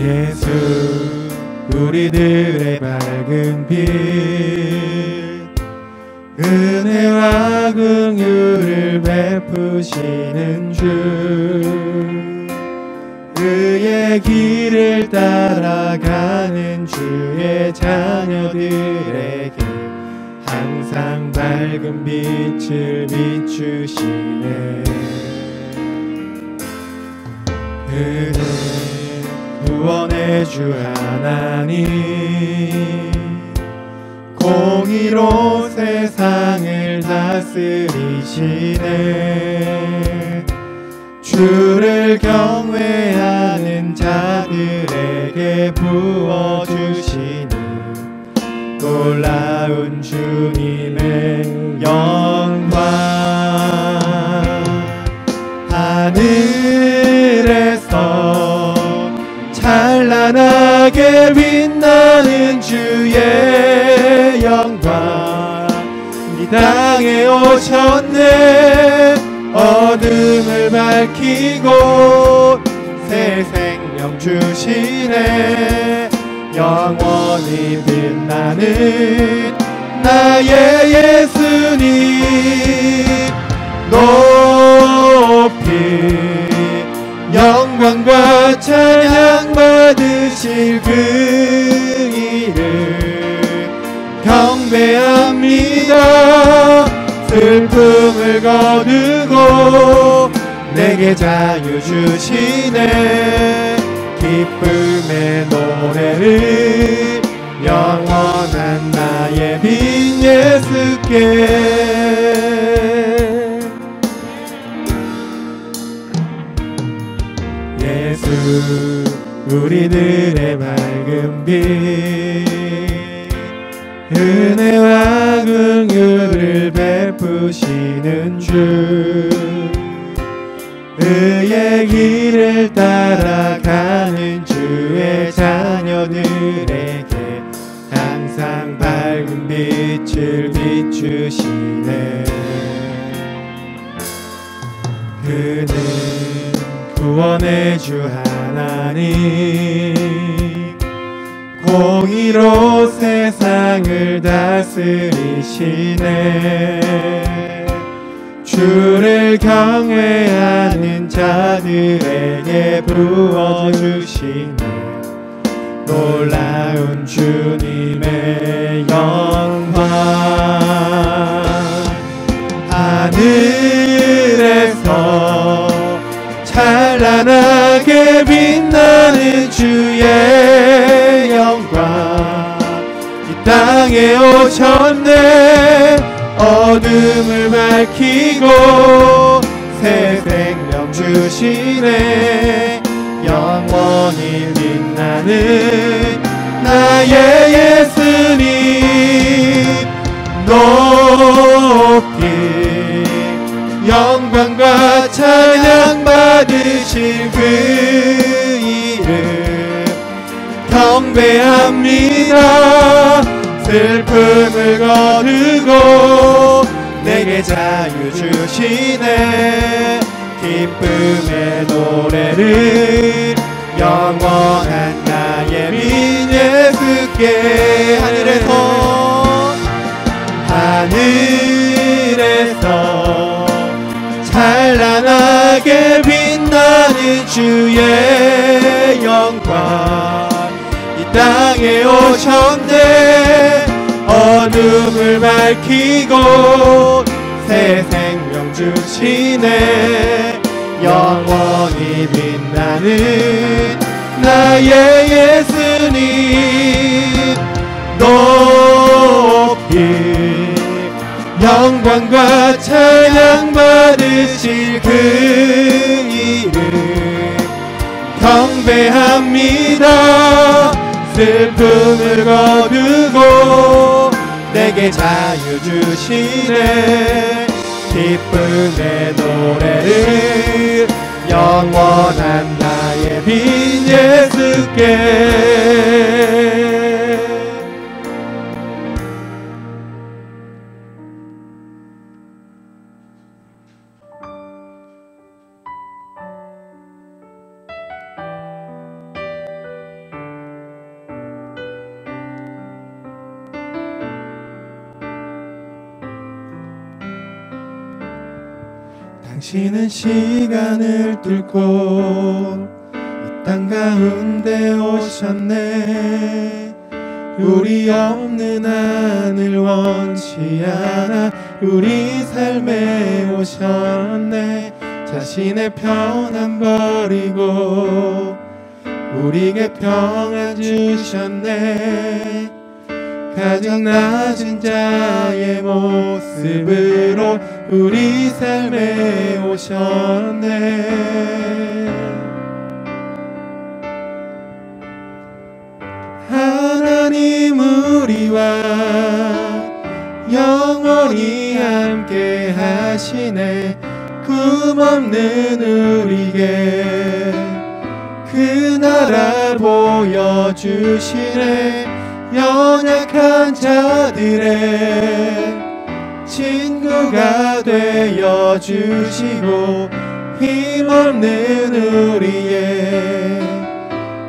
예수 우리들의 밝은 빛, 은혜와 긍휼을 베푸시는 주, 그의 길을 따라가는 주의 자녀들에게 항상 밝은 빛을 비추시네. 그는 구원의 주 하나님, 공의로 세상을 다스리시네. 주를 경외하는 자들에게 부어주시는 놀라운 주님의 영광. 하늘에서 찬란하게 빛나는 주의 영광, 이 땅에 오셨네. 어둠을 밝히고 새 생명 주시네. 영원히 빛나는 나의 예수님, 높이 영광과 찬양 받으실 그 이름 경배합니다. 슬픔을 거두고 내게 자유 주시네. 기쁨의 노래를 영원한 나의 빈 예수께. 예수 우리들의 밝은 빛, 은혜와 긍휼을 베푸시는 주, 그의 길을 따라가는 주의 자녀들에게 항상 밝은 빛을 비추시네. 그는 구원의 주 하나님, 공의로 세상을 다스리시네. 주를 경외하는 자들에게 부어주시네. 놀라운 주님의 영광. 하늘에서 찬란하게 빛나는 주의 영광, 이 땅에 오셨네. 어둠을 밝히고 새 생명 주시네. 영원히 빛나는 나의 예수님, 높이 영광과 찬양 받으실 그 이름 경배합니다. 슬픔을 거두고 내게 자유 주시네. 기쁨의 노래를 영원한 나의 빈 예수께. 하늘에서 찬란하게 빛나는 주의 영광, 이 땅에 오셨네. 어둠을 밝히고 새 생명 주시네. 영원히 빛나는 나의 예수님, 높이 영광과 찬양 받으실 그 이름 경배합니다. 슬픔을 거두고 내게 자유 주시네. 기쁨의 노래를 영원한 나의 빈 예수께. 당신은 시간을 뚫고 이 땅 가운데 오셨네. 우리 없는 하늘 원치 않아 우리 삶에 오셨네. 자신의 평안 버리고 우리에게 평안 주셨네. 가장 낮은 자의 모습으로 우리 삶에 오셨네. 하나님 우리와 영원히 함께 하시네. 꿈없는 우리에게 그 나라 보여주시네. 연약한 자들의 친구가 되어주시고 힘없는 우리의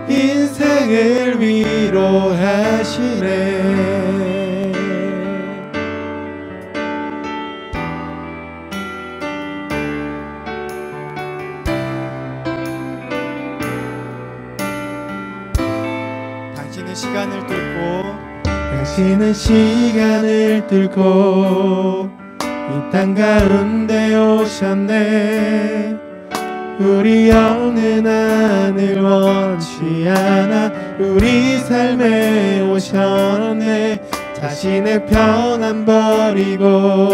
인생을 위로하시네. 당신은 시간을 뚫고 이 땅 가운데 오셨네. 우리 없는 하늘 원치 않아 우리 삶에 오셨네. 자신의 평안 버리고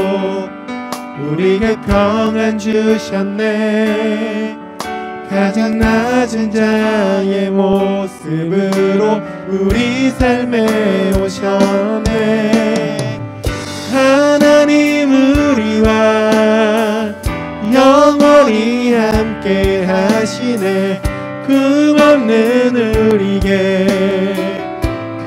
우리에게 평안 주셨네. 가장 낮은 자의 모습으로 우리 삶에 오셨네. 하나님 우리와 영원히 함께 하시네. 꿈없는 우리에게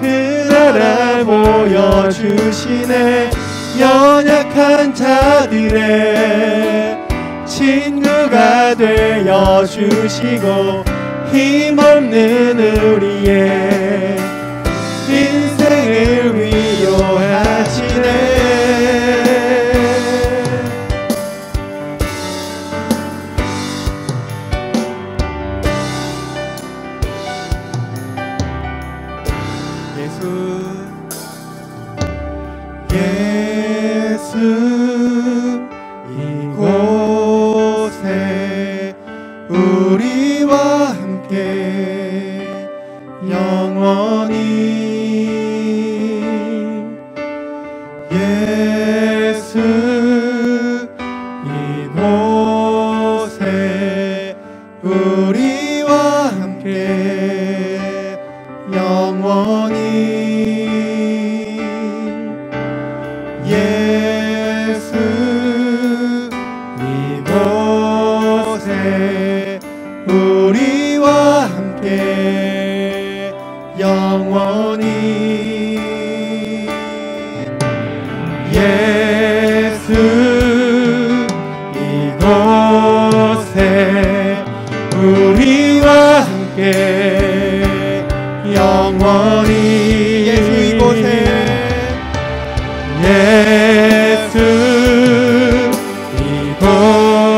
그 나라 보여주시네. 연약한 자들의 친구가 되어주시고 힘없는 우리의 인생을 위로하시네. 예수 이곳에 우리와 함께 영원히. 예수 이곳에 우리와 함께 영원히. 예수 이곳에 우리와 함께 영원히. 예수 이곳에 우리와 함께 영원히. 예수 이곳에 예수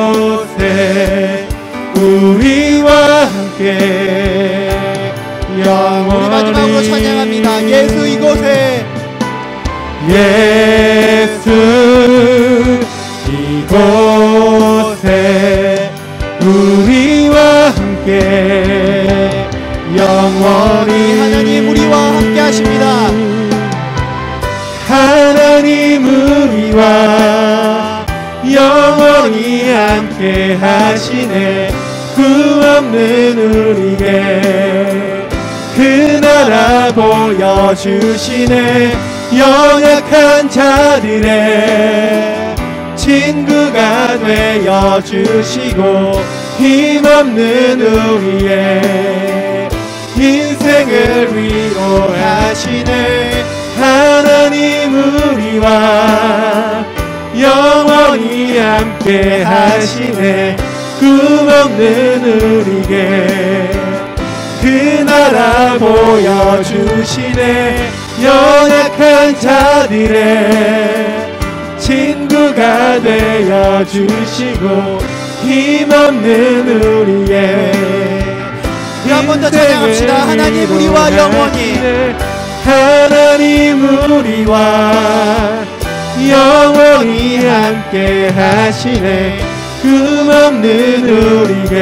이곳에 우리와 함께 영원히. 우리 마지막으로 찬양합니다. 예수 이곳에. 예수 이곳에 우리와 함께 영원히. 하나님 우리와 함께 하십니다. 하나님 우리와 영원히 함께 하시네. 꿈없는 우리에게 그 나라 보여주시네. 연약한 자들의 친구가 되어주시고 힘없는 우리의 인생을 위로하시네. 하나님 우리와 영원히 함께 하시네. 꿈없는 우리에게 그 나라 보여주시네. 연약한 자들의 친구가 되어주시고 힘없는 우리의 우리 한 번 더 찬양합시다. 하나님 우리와 영원히, 하나님 우리와 영원히 함께 하시네. 금없는 우리에게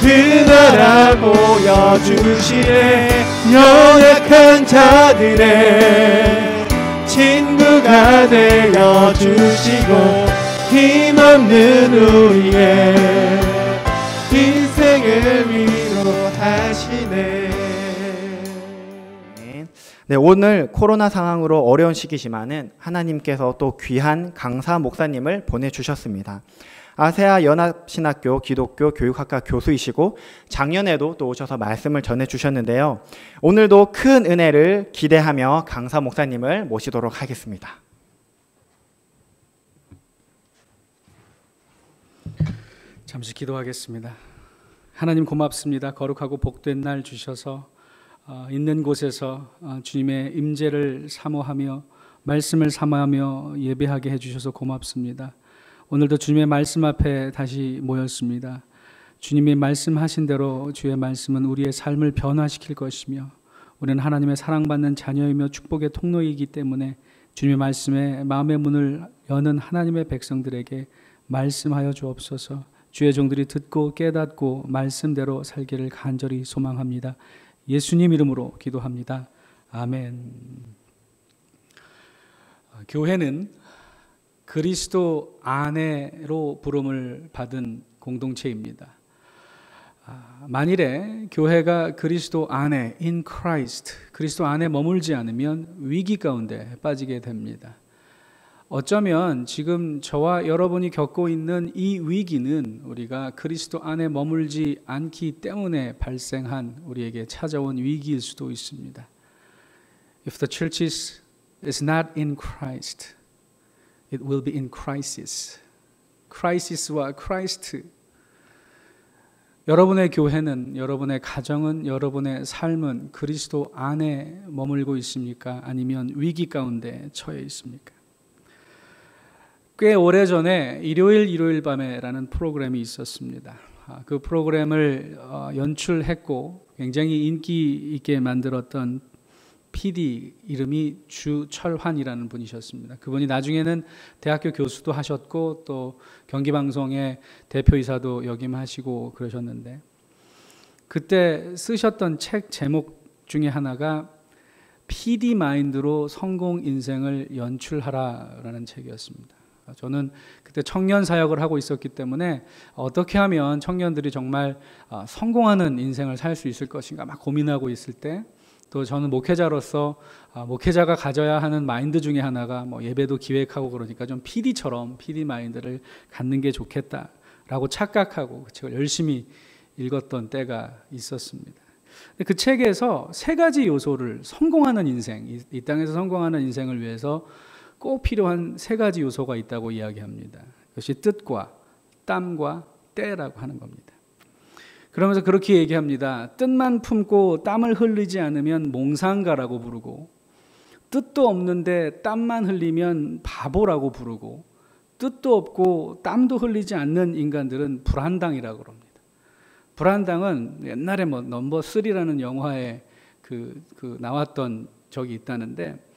그 나라 보여주시네. 연약한 자들의 친구가 되어주시고 힘없는 우리의 인생을 위로하시네. 네, 오늘 코로나 상황으로 어려운 시기지만은 하나님께서 또 귀한 강사 목사님을 보내주셨습니다. 아세아 연합신학교 기독교 교육학과 교수이시고 작년에도 또 오셔서 말씀을 전해주셨는데요. 오늘도 큰 은혜를 기대하며 강사 목사님을 모시도록 하겠습니다. 잠시 기도하겠습니다. 하나님 고맙습니다. 거룩하고 복된 날 주셔서 있는 곳에서 주님의 임재를 사모하며 말씀을 사모하며 예배하게 해주셔서 고맙습니다. 오늘도 주님의 말씀 앞에 다시 모였습니다. 주님이 말씀하신 대로 주의 말씀은 우리의 삶을 변화시킬 것이며 우리는 하나님의 사랑받는 자녀이며 축복의 통로이기 때문에 주님의 말씀에 마음의 문을 여는 하나님의 백성들에게 말씀하여 주옵소서. 주의 종들이 듣고 깨닫고 말씀대로 살기를 간절히 소망합니다. 예수님 이름으로 기도합니다. 아멘. 교회는 그리스도 안에로 부름을 받은 공동체입니다. 만일에 교회가 그리스도 안에 in Christ, 그리스도 안에 머물지 않으면 위기 가운데 빠지게 됩니다. 어쩌면 지금 저와 여러분이 겪고 있는 이 위기는 우리가 그리스도 안에 머물지 않기 때문에 발생한 우리에게 찾아온 위기일 수도 있습니다. If the church is not in Christ, it will be in crisis. 크라이시스와 크라이스트. 여러분의 교회는, 여러분의 가정은, 여러분의 삶은 그리스도 안에 머물고 있습니까? 아니면 위기 가운데 처해 있습니까? 꽤 오래전에 일요일 밤에라는 프로그램이 있었습니다. 그 프로그램을 연출했고 굉장히 인기 있게 만들었던 PD 이름이 주철환이라는 분이셨습니다. 그분이 나중에는 대학교 교수도 하셨고 또 경기방송의 대표이사도 역임하시고 그러셨는데, 그때 쓰셨던 책 제목 중에 하나가 PD 마인드로 성공 인생을 연출하라라는 책이었습니다. 저는 그때 청년 사역을 하고 있었기 때문에 어떻게 하면 청년들이 정말 성공하는 인생을 살 수 있을 것인가 막 고민하고 있을 때, 또 저는 목회자로서 목회자가 가져야 하는 마인드 중에 하나가 뭐 예배도 기획하고 그러니까 좀 PD처럼 PD 마인드를 갖는 게 좋겠다라고 착각하고 그 책을 열심히 읽었던 때가 있었습니다. 그 책에서 세 가지 요소를, 성공하는 인생, 이 땅에서 성공하는 인생을 위해서 꼭 필요한 세 가지 요소가 있다고 이야기합니다. 그것이 뜻과 땀과 때라고 하는 겁니다. 그러면서 그렇게 얘기합니다. 뜻만 품고 땀을 흘리지 않으면 몽상가라고 부르고, 뜻도 없는데 땀만 흘리면 바보라고 부르고, 뜻도 없고 땀도 흘리지 않는 인간들은 불안당이라고 합니다. 불안당은 옛날에 뭐 넘버 3라는 영화에 그 나왔던 적이 있다는데,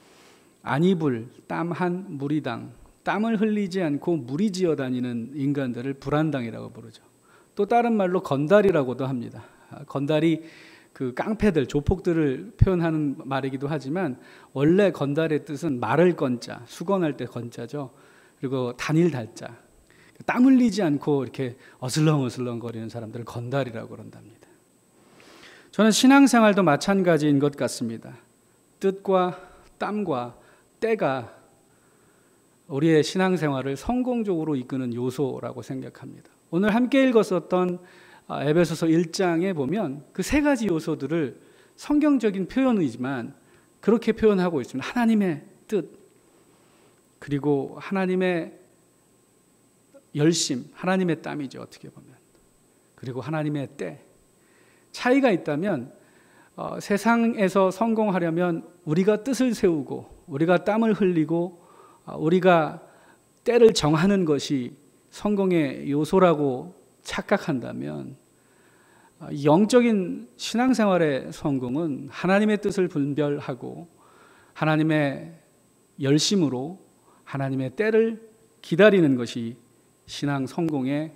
안이불, 땀한, 무리당, 땀을 흘리지 않고 무리지어 다니는 인간들을 불안당이라고 부르죠. 또 다른 말로 건달이라고도 합니다. 건달이 그 깡패들, 조폭들을 표현하는 말이기도 하지만 원래 건달의 뜻은 말을 건자, 수건할 때 건자죠. 그리고 단일 달자, 땀 흘리지 않고 이렇게 어슬렁어슬렁 거리는 사람들을 건달이라고 그런답니다. 저는 신앙생활도 마찬가지인 것 같습니다. 뜻과 땀과 때가 우리의 신앙생활을 성공적으로 이끄는 요소라고 생각합니다. 오늘 함께 읽었었던 에베소서 1장에 보면 그 세 가지 요소들을 성경적인 표현이지만 그렇게 표현하고 있습니다. 하나님의 뜻, 그리고 하나님의 열심, 하나님의 땀이죠, 어떻게 보면. 그리고 하나님의 때. 차이가 있다면 세상에서 성공하려면 우리가 뜻을 세우고 우리가 땀을 흘리고 우리가 때를 정하는 것이 성공의 요소라고 착각한다면 영적인 신앙생활의 성공은 하나님의 뜻을 분별하고 하나님의 열심으로 하나님의 때를 기다리는 것이 신앙 성공의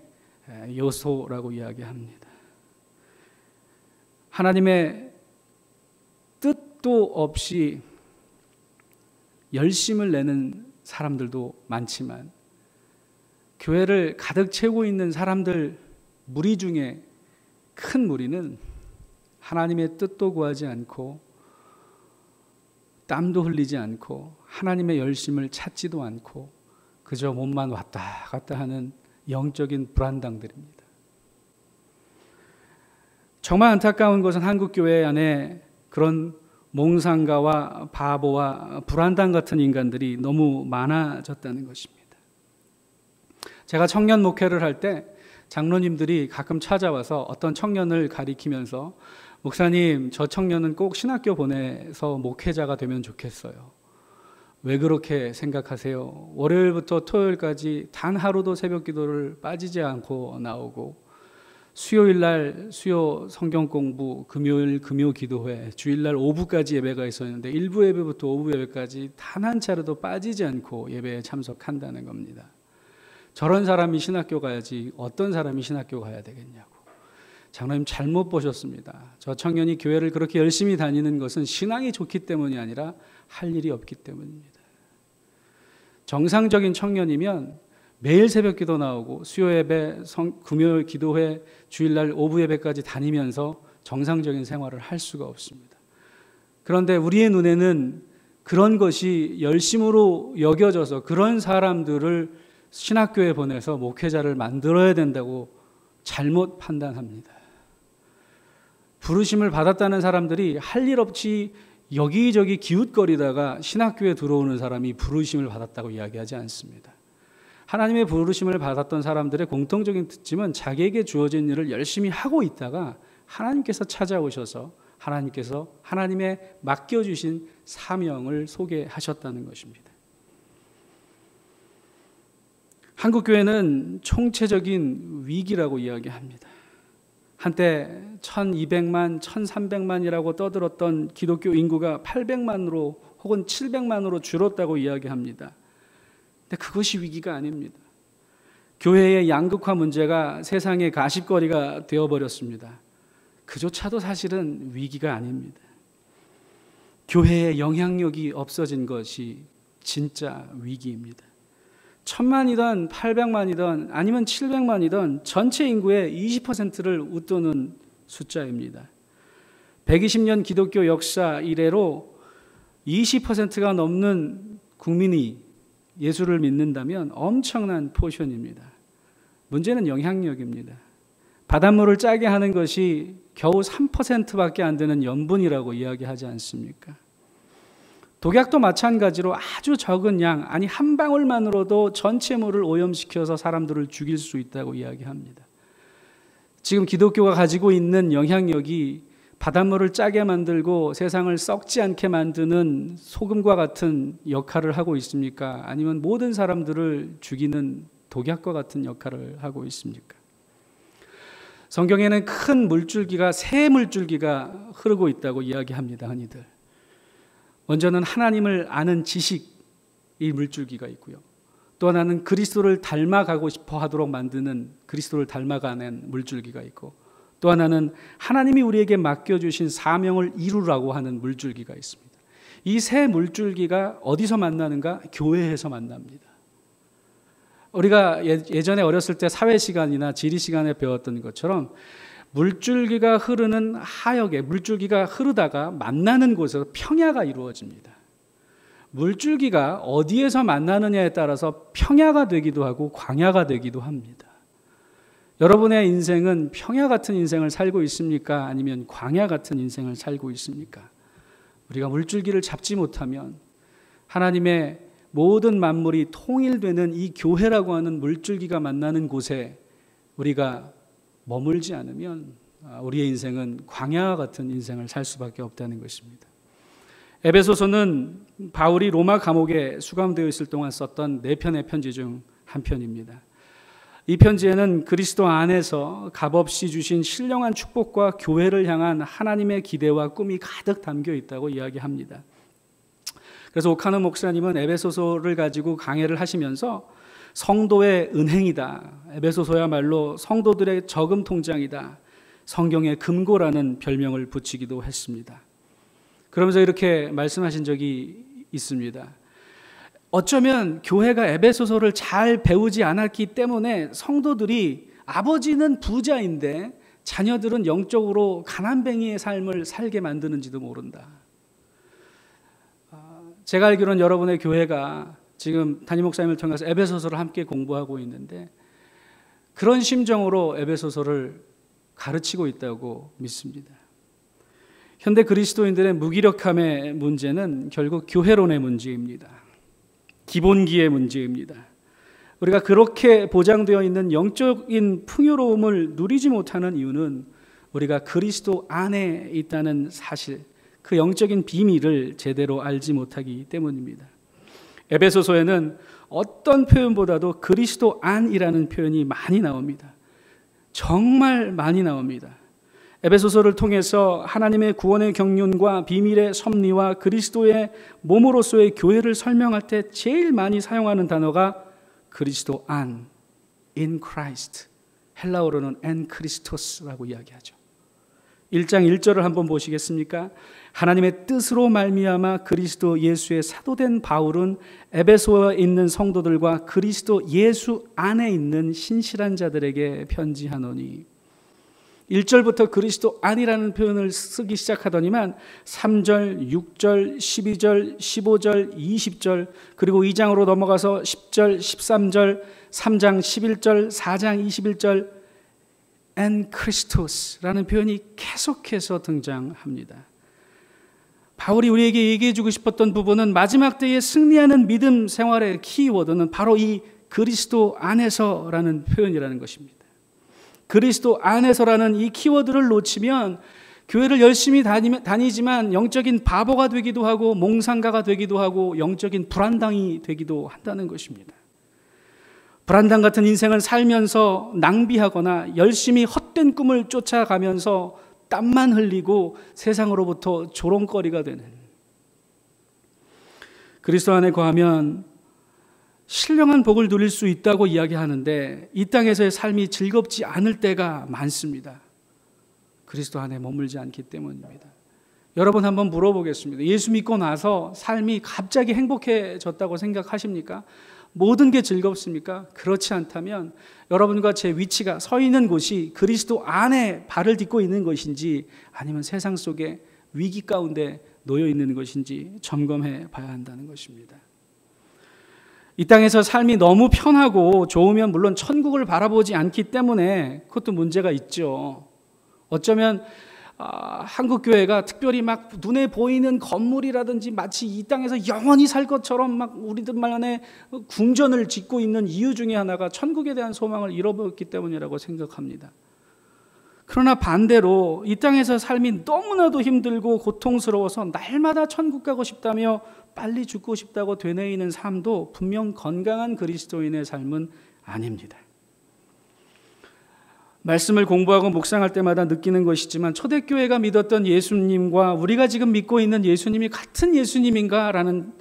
요소라고 이야기합니다. 하나님의 뜻도 없이 열심을 내는 사람들도 많지만 교회를 가득 채우고 있는 사람들 무리 중에 큰 무리는 하나님의 뜻도 구하지 않고 땀도 흘리지 않고 하나님의 열심을 찾지도 않고 그저 몸만 왔다 갔다 하는 영적인 불안당들입니다. 정말 안타까운 것은 한국 교회 안에 그런 몽상가와 바보와 불안당 같은 인간들이 너무 많아졌다는 것입니다. 제가 청년 목회를 할 때 장로님들이 가끔 찾아와서 어떤 청년을 가리키면서 목사님, 저 청년은 꼭 신학교 보내서 목회자가 되면 좋겠어요. 왜 그렇게 생각하세요? 월요일부터 토요일까지 단 하루도 새벽 기도를 빠지지 않고 나오고 수요일날 수요 성경 공부, 금요일 금요 기도회, 주일날 오후까지 예배가 있었는데 일부 예배부터 오후 예배까지 단 한 차례도 빠지지 않고 예배에 참석한다는 겁니다. 저런 사람이 신학교 가야지 어떤 사람이 신학교 가야 되겠냐고. 장로님 잘못 보셨습니다. 저 청년이 교회를 그렇게 열심히 다니는 것은 신앙이 좋기 때문이 아니라 할 일이 없기 때문입니다. 정상적인 청년이면 매일 새벽 기도 나오고 수요 예배, 금요일 기도회, 주일날 오후 예배까지 다니면서 정상적인 생활을 할 수가 없습니다. 그런데 우리의 눈에는 그런 것이 열심으로 여겨져서 그런 사람들을 신학교에 보내서 목회자를 만들어야 된다고 잘못 판단합니다. 부르심을 받았다는 사람들이 할 일 없이 여기저기 기웃거리다가 신학교에 들어오는 사람이 부르심을 받았다고 이야기하지 않습니다. 하나님의 부르심을 받았던 사람들의 공통적인 특징은 자기에게 주어진 일을 열심히 하고 있다가 하나님께서 찾아오셔서 하나님께서 하나님의 맡겨주신 사명을 소개하셨다는 것입니다. 한국교회는 총체적인 위기라고 이야기합니다. 한때 1200만, 1300만이라고 떠들었던 기독교 인구가 800만으로 혹은 700만으로 줄었다고 이야기합니다. 근데 그것이 위기가 아닙니다. 교회의 양극화 문제가 세상의 가십거리가 되어버렸습니다. 그조차도 사실은 위기가 아닙니다. 교회의 영향력이 없어진 것이 진짜 위기입니다. 1000만이든 800만이든 아니면 700만이든 전체 인구의 20%를 웃도는 숫자입니다. 120년 기독교 역사 이래로 20%가 넘는 국민이 예수를 믿는다면 엄청난 포션입니다. 문제는 영향력입니다. 바닷물을 짜게 하는 것이 겨우 3%밖에 안 되는 염분이라고 이야기하지 않습니까? 독약도 마찬가지로 아주 적은 양, 아니 한 방울만으로도 전체 물을 오염시켜서 사람들을 죽일 수 있다고 이야기합니다. 지금 기독교가 가지고 있는 영향력이 바닷물을 짜게 만들고 세상을 썩지 않게 만드는 소금과 같은 역할을 하고 있습니까? 아니면 모든 사람들을 죽이는 독약과 같은 역할을 하고 있습니까? 성경에는 큰 물줄기가, 새 물줄기가 흐르고 있다고 이야기합니다. 흔히들. 먼저는 하나님을 아는 지식, 이 물줄기가 있고요. 또 하나는 그리스도를 닮아가고 싶어 하도록 만드는 그리스도를 닮아가는 물줄기가 있고, 또 하나는 하나님이 우리에게 맡겨주신 사명을 이루라고 하는 물줄기가 있습니다. 이 세 물줄기가 어디서 만나는가? 교회에서 만납니다. 우리가 예전에 어렸을 때 사회 시간이나 지리 시간에 배웠던 것처럼 물줄기가 흐르는 하역에 물줄기가 흐르다가 만나는 곳에서 평야가 이루어집니다. 물줄기가 어디에서 만나느냐에 따라서 평야가 되기도 하고 광야가 되기도 합니다. 여러분의 인생은 평야 같은 인생을 살고 있습니까? 아니면 광야 같은 인생을 살고 있습니까? 우리가 물줄기를 잡지 못하면 하나님의 모든 만물이 통일되는 이 교회라고 하는 물줄기가 만나는 곳에 우리가 머물지 않으면 우리의 인생은 광야 같은 인생을 살 수밖에 없다는 것입니다. 에베소서는 바울이 로마 감옥에 수감되어 있을 동안 썼던 4편의 편지 중 한 편입니다. 이 편지에는 그리스도 안에서 값없이 주신 신령한 축복과 교회를 향한 하나님의 기대와 꿈이 가득 담겨 있다고 이야기합니다. 그래서 오카노 목사님은 에베소서를 가지고 강해를 하시면서 성도의 은행이다, 에베소서야말로 성도들의 저금 통장이다, 성경의 금고라는 별명을 붙이기도 했습니다. 그러면서 이렇게 말씀하신 적이 있습니다. 어쩌면 교회가 에베소서를 잘 배우지 않았기 때문에 성도들이 아버지는 부자인데 자녀들은 영적으로 가난뱅이의 삶을 살게 만드는지도 모른다. 제가 알기로는 여러분의 교회가 지금 담임 목사님을 통해서 에베소서를 함께 공부하고 있는데 그런 심정으로 에베소서를 가르치고 있다고 믿습니다. 현대 그리스도인들의 무기력함의 문제는 결국 교회론의 문제입니다. 기본기의 문제입니다. 우리가 그렇게 보장되어 있는 영적인 풍요로움을 누리지 못하는 이유는 우리가 그리스도 안에 있다는 사실, 그 영적인 비밀을 제대로 알지 못하기 때문입니다. 에베소서에는 어떤 표현보다도 그리스도 안이라는 표현이 많이 나옵니다. 정말 많이 나옵니다. 에베소서를 통해서 하나님의 구원의 경륜과 비밀의 섭리와 그리스도의 몸으로서의 교회를 설명할 때 제일 많이 사용하는 단어가 그리스도 안, in Christ, 헬라어로는 en Christos라고 이야기하죠. 1장 1절을 한번 보시겠습니까? 하나님의 뜻으로 말미암아 그리스도 예수의 사도된 바울은 에베소에 있는 성도들과 그리스도 예수 안에 있는 신실한 자들에게 편지하노니. 1절부터 그리스도 안이라는 표현을 쓰기 시작하더니만 3절, 6절, 12절, 15절, 20절, 그리고 2장으로 넘어가서 10절, 13절, 3장 11절, 4장 21절 en Christos라는 표현이 계속해서 등장합니다. 바울이 우리에게 얘기해 주고 싶었던 부분은 마지막 때에 승리하는 믿음 생활의 키워드는 바로 이 그리스도 안에서라는 표현이라는 것입니다. 그리스도 안에서라는 이 키워드를 놓치면 교회를 열심히 다니지만 영적인 바보가 되기도 하고 몽상가가 되기도 하고 영적인 불안당이 되기도 한다는 것입니다. 불안당 같은 인생을 살면서 낭비하거나 열심히 헛된 꿈을 쫓아가면서 땀만 흘리고 세상으로부터 조롱거리가 되는, 그리스도 안에 거하면 신령한 복을 누릴 수 있다고 이야기하는데 이 땅에서의 삶이 즐겁지 않을 때가 많습니다. 그리스도 안에 머물지 않기 때문입니다. 여러분 한번 물어보겠습니다. 예수 믿고 나서 삶이 갑자기 행복해졌다고 생각하십니까? 모든 게 즐겁습니까? 그렇지 않다면 여러분과 제 위치가 서 있는 곳이 그리스도 안에 발을 딛고 있는 것인지 아니면 세상 속에 위기 가운데 놓여 있는 것인지 점검해 봐야 한다는 것입니다. 이 땅에서 삶이 너무 편하고 좋으면 물론 천국을 바라보지 않기 때문에 그것도 문제가 있죠. 어쩌면 한국 교회가 특별히 막 눈에 보이는 건물이라든지 마치 이 땅에서 영원히 살 것처럼 막 우리들만의 궁전을 짓고 있는 이유 중에 하나가 천국에 대한 소망을 잃어버렸기 때문이라고 생각합니다. 그러나 반대로 이 땅에서 삶이 너무나도 힘들고 고통스러워서 날마다 천국 가고 싶다며 빨리 죽고 싶다고 되뇌이는 삶도 분명 건강한 그리스도인의 삶은 아닙니다. 말씀을 공부하고 묵상할 때마다 느끼는 것이지만 초대교회가 믿었던 예수님과 우리가 지금 믿고 있는 예수님이 같은 예수님인가라는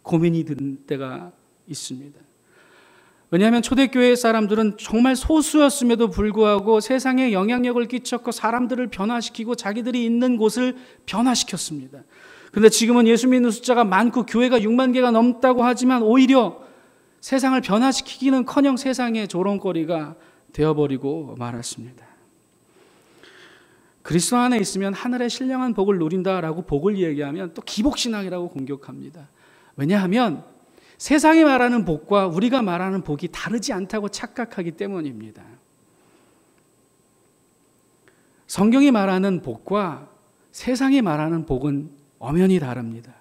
고민이 든 때가 있습니다. 왜냐하면 초대교회 사람들은 정말 소수였음에도 불구하고 세상에 영향력을 끼쳤고 사람들을 변화시키고 자기들이 있는 곳을 변화시켰습니다. 그런데 지금은 예수 믿는 숫자가 많고 교회가 6만 개가 넘다고 하지만 오히려 세상을 변화시키기는커녕 세상의 조롱거리가 되어버리고 말았습니다. 그리스도 안에 있으면 하늘의 신령한 복을 누린다라고 복을 얘기하면 또 기복신앙이라고 공격합니다. 왜냐하면 세상이 말하는 복과 우리가 말하는 복이 다르지 않다고 착각하기 때문입니다. 성경이 말하는 복과 세상이 말하는 복은 엄연히 다릅니다.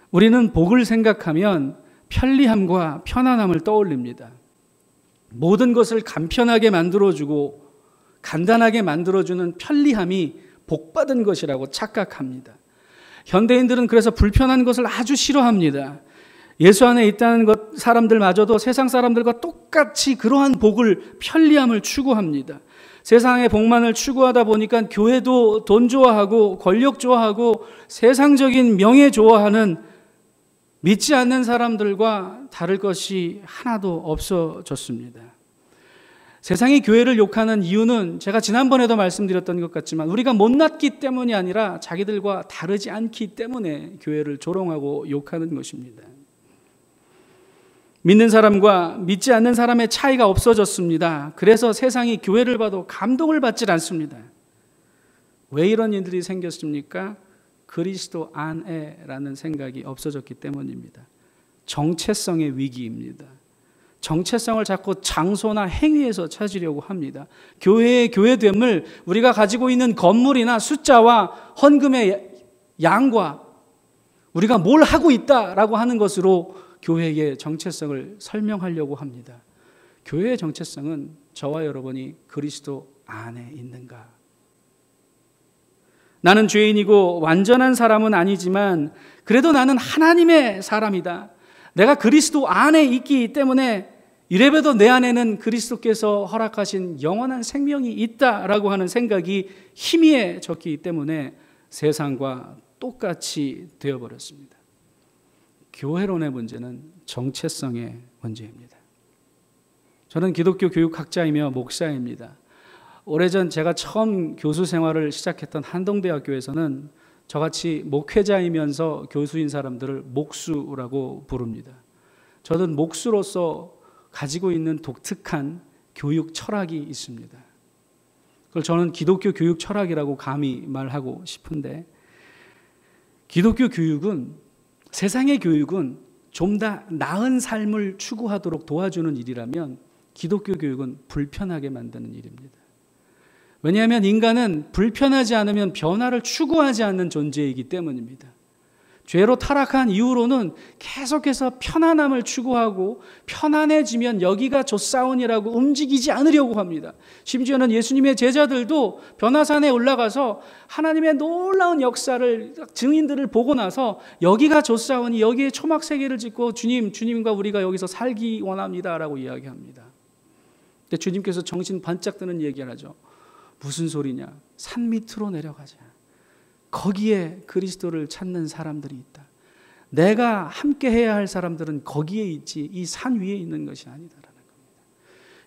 우리는 복을 생각하면 편리함과 편안함을 떠올립니다. 모든 것을 간편하게 만들어주고 간단하게 만들어주는 편리함이 복받은 것이라고 착각합니다. 현대인들은 그래서 불편한 것을 아주 싫어합니다. 예수 안에 있다는 것 사람들마저도 세상 사람들과 똑같이 그러한 복을, 편리함을 추구합니다. 세상의 복만을 추구하다 보니까 교회도 돈 좋아하고 권력 좋아하고 세상적인 명예 좋아하는 믿지 않는 사람들과 다를 것이 하나도 없어졌습니다. 세상이 교회를 욕하는 이유는 제가 지난번에도 말씀드렸던 것 같지만 우리가 못났기 때문이 아니라 자기들과 다르지 않기 때문에 교회를 조롱하고 욕하는 것입니다. 믿는 사람과 믿지 않는 사람의 차이가 없어졌습니다. 그래서 세상이 교회를 봐도 감동을 받질 않습니다. 왜 이런 일들이 생겼습니까? 그리스도 안에라는 생각이 없어졌기 때문입니다. 정체성의 위기입니다. 정체성을 자꾸 장소나 행위에서 찾으려고 합니다. 교회의 교회됨을 우리가 가지고 있는 건물이나 숫자와 헌금의 양과 우리가 뭘 하고 있다라고 하는 것으로 교회의 정체성을 설명하려고 합니다. 교회의 정체성은 저와 여러분이 그리스도 안에 있는가? 나는 죄인이고 완전한 사람은 아니지만 그래도 나는 하나님의 사람이다. 내가 그리스도 안에 있기 때문에 이래봬도 내 안에는 그리스도께서 허락하신 영원한 생명이 있다라고 하는 생각이 희미해졌기 때문에 세상과 똑같이 되어버렸습니다. 교회론의 문제는 정체성의 문제입니다. 저는 기독교 교육학자이며 목사입니다. 오래전 제가 처음 교수 생활을 시작했던 한동대학교에서는 저같이 목회자이면서 교수인 사람들을 목수라고 부릅니다. 저는 목수로서 가지고 있는 독특한 교육 철학이 있습니다. 그걸 저는 기독교 교육 철학이라고 감히 말하고 싶은데, 기독교 교육은, 세상의 교육은 좀 더 나은 삶을 추구하도록 도와주는 일이라면 기독교 교육은 불편하게 만드는 일입니다. 왜냐하면 인간은 불편하지 않으면 변화를 추구하지 않는 존재이기 때문입니다. 죄로 타락한 이후로는 계속해서 편안함을 추구하고 편안해지면 여기가 좋사온이라고 움직이지 않으려고 합니다. 심지어는 예수님의 제자들도 변화산에 올라가서 하나님의 놀라운 역사를, 증인들을 보고 나서 여기가 좋사오니 여기에 초막세계를 짓고 주님과 우리가 여기서 살기 원합니다라고 이야기합니다. 근데 주님께서 정신 반짝 드는 얘기를 하죠. 무슨 소리냐? 산 밑으로 내려가자. 거기에 그리스도를 찾는 사람들이 있다. 내가 함께 해야 할 사람들은 거기에 있지 이 산 위에 있는 것이 아니다라는 겁니다.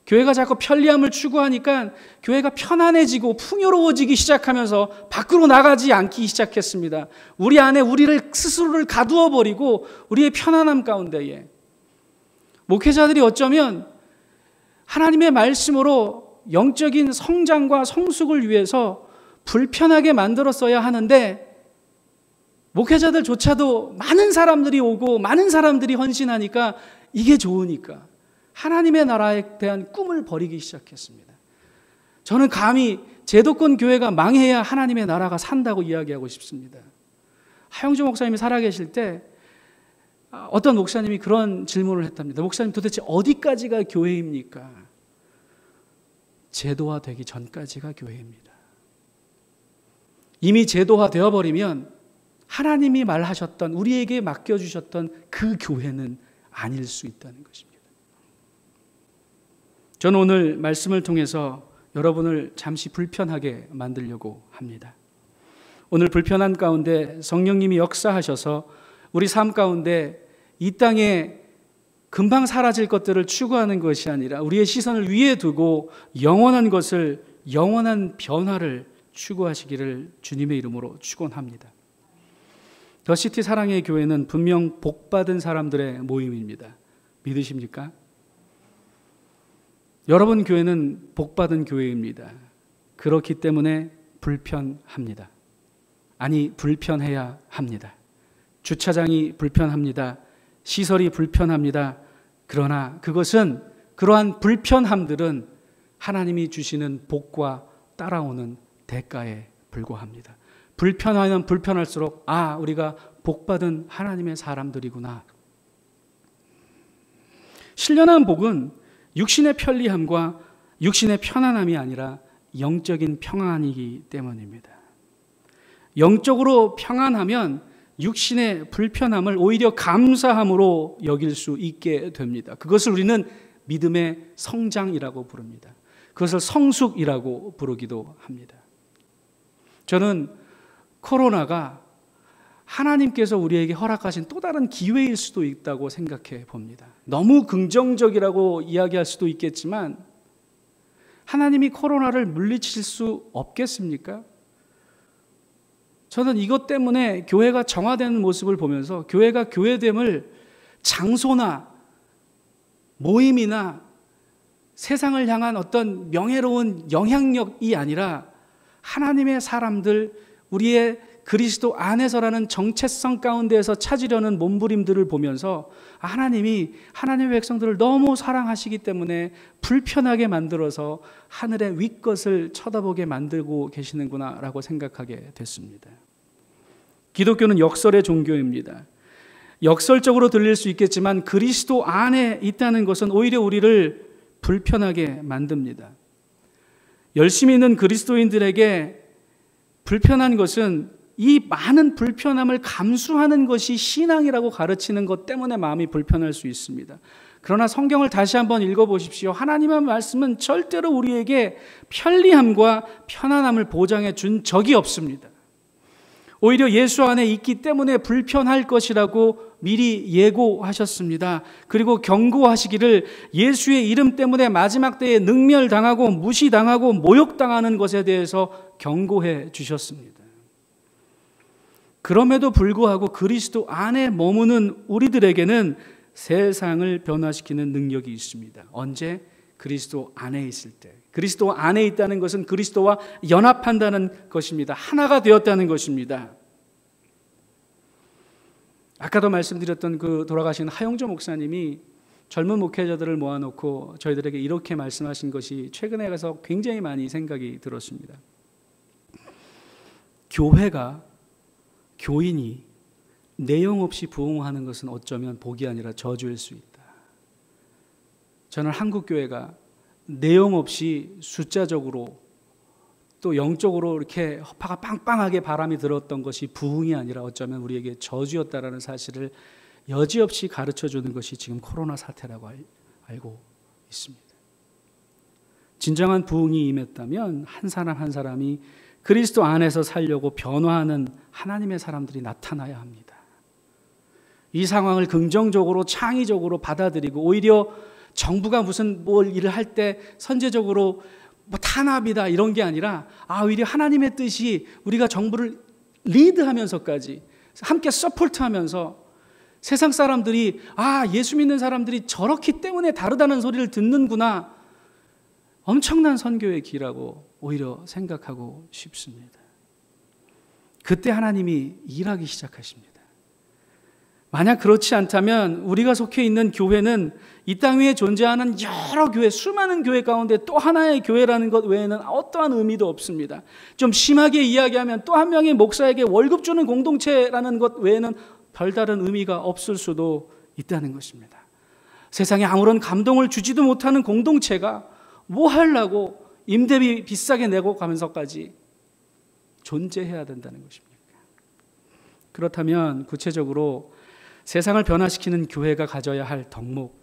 교회가 자꾸 편리함을 추구하니까 교회가 편안해지고 풍요로워지기 시작하면서 밖으로 나가지 않기 시작했습니다. 우리 안에 우리를 스스로를 가두어 버리고 우리의 편안함 가운데에 목회자들이 어쩌면 하나님의 말씀으로 영적인 성장과 성숙을 위해서 불편하게 만들었어야 하는데 목회자들조차도 많은 사람들이 오고 많은 사람들이 헌신하니까 이게 좋으니까 하나님의 나라에 대한 꿈을 버리기 시작했습니다. 저는 감히 제도권 교회가 망해야 하나님의 나라가 산다고 이야기하고 싶습니다. 하영주 목사님이 살아계실 때 어떤 목사님이 그런 질문을 했답니다. 목사님, 도대체 어디까지가 교회입니까? 제도화되기 전까지가 교회입니다. 이미 제도화 되어버리면 하나님이 말하셨던, 우리에게 맡겨주셨던 그 교회는 아닐 수 있다는 것입니다. 저는 오늘 말씀을 통해서 여러분을 잠시 불편하게 만들려고 합니다. 오늘 불편한 가운데 성령님이 역사하셔서 우리 삶 가운데 이 땅에 금방 사라질 것들을 추구하는 것이 아니라 우리의 시선을 위에 두고 영원한 것을, 영원한 변화를 추구하시기를 주님의 이름으로 축원합니다. 더시티 사랑의 교회는 분명 복받은 사람들의 모임입니다. 믿으십니까? 여러분 교회는 복받은 교회입니다. 그렇기 때문에 불편합니다. 아니, 불편해야 합니다. 주차장이 불편합니다. 시설이 불편합니다. 그러나 그것은, 그러한 불편함들은 하나님이 주시는 복과 따라오는 대가에 불과합니다. 불편하면 불편할수록 우리가 복받은 하나님의 사람들이구나. 신령한 복은 육신의 편리함과 육신의 편안함이 아니라 영적인 평안이기 때문입니다. 영적으로 평안하면 육신의 불편함을 오히려 감사함으로 여길 수 있게 됩니다. 그것을 우리는 믿음의 성장이라고 부릅니다. 그것을 성숙이라고 부르기도 합니다. 저는 코로나가 하나님께서 우리에게 허락하신 또 다른 기회일 수도 있다고 생각해 봅니다. 너무 긍정적이라고 이야기할 수도 있겠지만 하나님이 코로나를 물리칠 수 없겠습니까? 저는 이것 때문에 교회가 정화되는 모습을 보면서 교회가 교회됨을 장소나 모임이나 세상을 향한 어떤 명예로운 영향력이 아니라 하나님의 사람들, 우리의 그리스도 안에서라는 정체성 가운데에서 찾으려는 몸부림들을 보면서 하나님이 하나님의 백성들을 너무 사랑하시기 때문에 불편하게 만들어서 하늘의 윗것을 쳐다보게 만들고 계시는구나 라고 생각하게 됐습니다. 기독교는 역설의 종교입니다. 역설적으로 들릴 수 있겠지만 그리스도 안에 있다는 것은 오히려 우리를 불편하게 만듭니다. 열심히 있는 그리스도인들에게 불편한 것은 이 많은 불편함을 감수하는 것이 신앙이라고 가르치는 것 때문에 마음이 불편할 수 있습니다. 그러나 성경을 다시 한번 읽어보십시오. 하나님의 말씀은 절대로 우리에게 편리함과 편안함을 보장해 준 적이 없습니다. 오히려 예수 안에 있기 때문에 불편할 것이라고 미리 예고하셨습니다. 그리고 경고하시기를 예수의 이름 때문에 마지막 때에 능멸당하고 무시당하고 모욕당하는 것에 대해서 경고해 주셨습니다. 그럼에도 불구하고 그리스도 안에 머무는 우리들에게는 세상을 변화시키는 능력이 있습니다. 언제? 그리스도 안에 있을 때. 그리스도 안에 있다는 것은 그리스도와 연합한다는 것입니다. 하나가 되었다는 것입니다. 아까도 말씀드렸던 그 돌아가신 하용조 목사님이 젊은 목회자들을 모아놓고 저희들에게 이렇게 말씀하신 것이 최근에 가서 굉장히 많이 생각이 들었습니다. 교회가, 교인이 내용 없이 부흥하는 것은 어쩌면 복이 아니라 저주일 수 있다. 저는 한국교회가 내용 없이 숫자적으로 또 영적으로 이렇게 허파가 빵빵하게 바람이 들었던 것이 부흥이 아니라 어쩌면 우리에게 저주였다라는 사실을 여지없이 가르쳐주는 것이 지금 코로나 사태라고 알고 있습니다. 진정한 부흥이 임했다면 한 사람 한 사람이 그리스도 안에서 살려고 변화하는 하나님의 사람들이 나타나야 합니다. 이 상황을 긍정적으로 창의적으로 받아들이고 오히려 정부가 무슨 뭘 일을 할 때 선제적으로 뭐 탄압이다 이런 게 아니라 오히려 하나님의 뜻이 우리가 정부를 리드하면서까지 함께 서포트하면서 세상 사람들이 예수 믿는 사람들이 저렇기 때문에 다르다는 소리를 듣는구나, 엄청난 선교의 길이라고 오히려 생각하고 싶습니다. 그때 하나님이 일하기 시작하십니다. 만약 그렇지 않다면 우리가 속해 있는 교회는 이 땅 위에 존재하는 여러 교회, 수많은 교회 가운데 또 하나의 교회라는 것 외에는 어떠한 의미도 없습니다. 좀 심하게 이야기하면 또 한 명의 목사에게 월급 주는 공동체라는 것 외에는 별다른 의미가 없을 수도 있다는 것입니다. 세상에 아무런 감동을 주지도 못하는 공동체가 뭐 하려고 임대비 비싸게 내고 가면서까지 존재해야 된다는 것입니까? 그렇다면 구체적으로 세상을 변화시키는 교회가 가져야 할 덕목,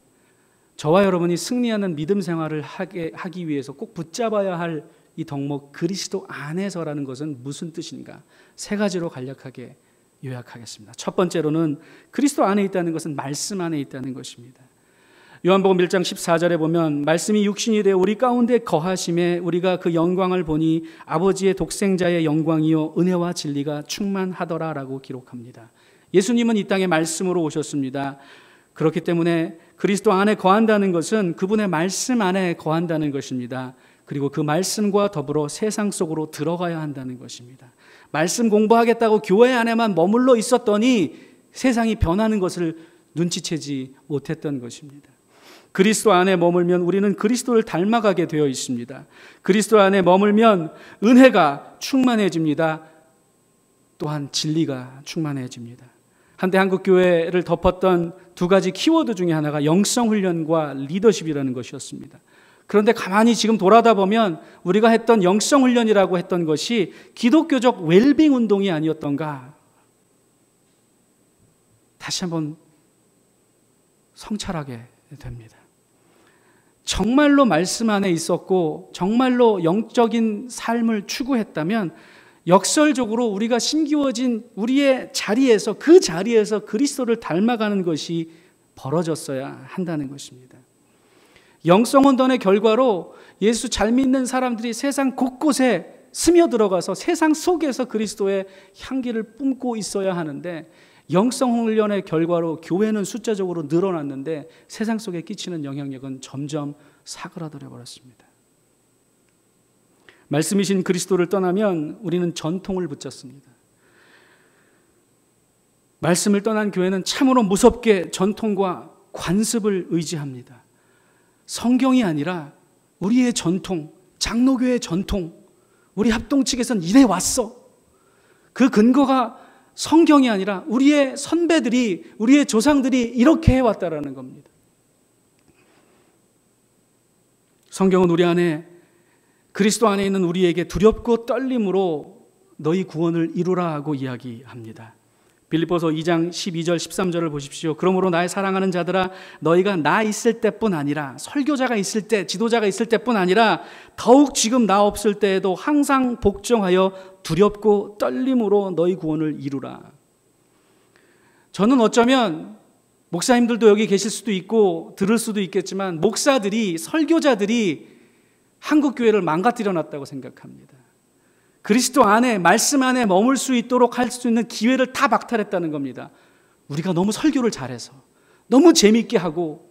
저와 여러분이 승리하는 믿음 생활을 하기 위해서 꼭 붙잡아야 할 이 덕목, 그리스도 안에서라는 것은 무슨 뜻인가? 세 가지로 간략하게 요약하겠습니다. 첫 번째로는 그리스도 안에 있다는 것은 말씀 안에 있다는 것입니다. 요한복음 1장 14절에 보면 말씀이 육신이 되어 우리 가운데 거하심에 우리가 그 영광을 보니 아버지의 독생자의 영광이요 은혜와 진리가 충만하더라라고 기록합니다. 예수님은 이 땅에 말씀으로 오셨습니다. 그렇기 때문에 그리스도 안에 거한다는 것은 그분의 말씀 안에 거한다는 것입니다. 그리고 그 말씀과 더불어 세상 속으로 들어가야 한다는 것입니다. 말씀 공부하겠다고 교회 안에만 머물러 있었더니 세상이 변하는 것을 눈치채지 못했던 것입니다. 그리스도 안에 머물면 우리는 그리스도를 닮아가게 되어 있습니다. 그리스도 안에 머물면 은혜가 충만해집니다. 또한 진리가 충만해집니다. 한때 한국교회를 덮었던 두 가지 키워드 중에 하나가 영성훈련과 리더십이라는 것이었습니다. 그런데 가만히 지금 돌아다 보면 우리가 했던 영성훈련이라고 했던 것이 기독교적 웰빙 운동이 아니었던가 다시 한번 성찰하게 됩니다. 정말로 말씀 안에 있었고 정말로 영적인 삶을 추구했다면 역설적으로 우리가 심기워진 우리의 자리에서, 그 자리에서 그리스도를 닮아가는 것이 벌어졌어야 한다는 것입니다. 영성혼돈의 결과로 예수 잘 믿는 사람들이 세상 곳곳에 스며들어가서 세상 속에서 그리스도의 향기를 뿜고 있어야 하는데, 영성훈련의 결과로 교회는 숫자적으로 늘어났는데 세상 속에 끼치는 영향력은 점점 사그라들어 버렸습니다. 말씀이신 그리스도를 떠나면 우리는 전통을 붙잡습니다. 말씀을 떠난 교회는 참으로 무섭게 전통과 관습을 의지합니다. 성경이 아니라 우리의 전통, 장로교의 전통, 우리 합동 측에서는 이래 왔어. 그 근거가 성경이 아니라 우리의 선배들이, 우리의 조상들이 이렇게 해왔다라는 겁니다. 성경은 우리 안에, 그리스도 안에 있는 우리에게 두렵고 떨림으로 너희 구원을 이루라 하고 이야기합니다. 빌립보서 2장 12절 13절을 보십시오. 그러므로 나의 사랑하는 자들아, 너희가 나 있을 때뿐 아니라, 설교자가 있을 때, 지도자가 있을 때뿐 아니라 더욱 지금 나 없을 때에도 항상 복종하여 두렵고 떨림으로 너희 구원을 이루라. 저는 어쩌면 목사님들도 여기 계실 수도 있고 들을 수도 있겠지만, 목사들이, 설교자들이 한국교회를 망가뜨려 놨다고 생각합니다. 그리스도 안에, 말씀 안에 머물 수 있도록 할 수 있는 기회를 다 박탈했다는 겁니다. 우리가 너무 설교를 잘해서, 너무 재밌게 하고,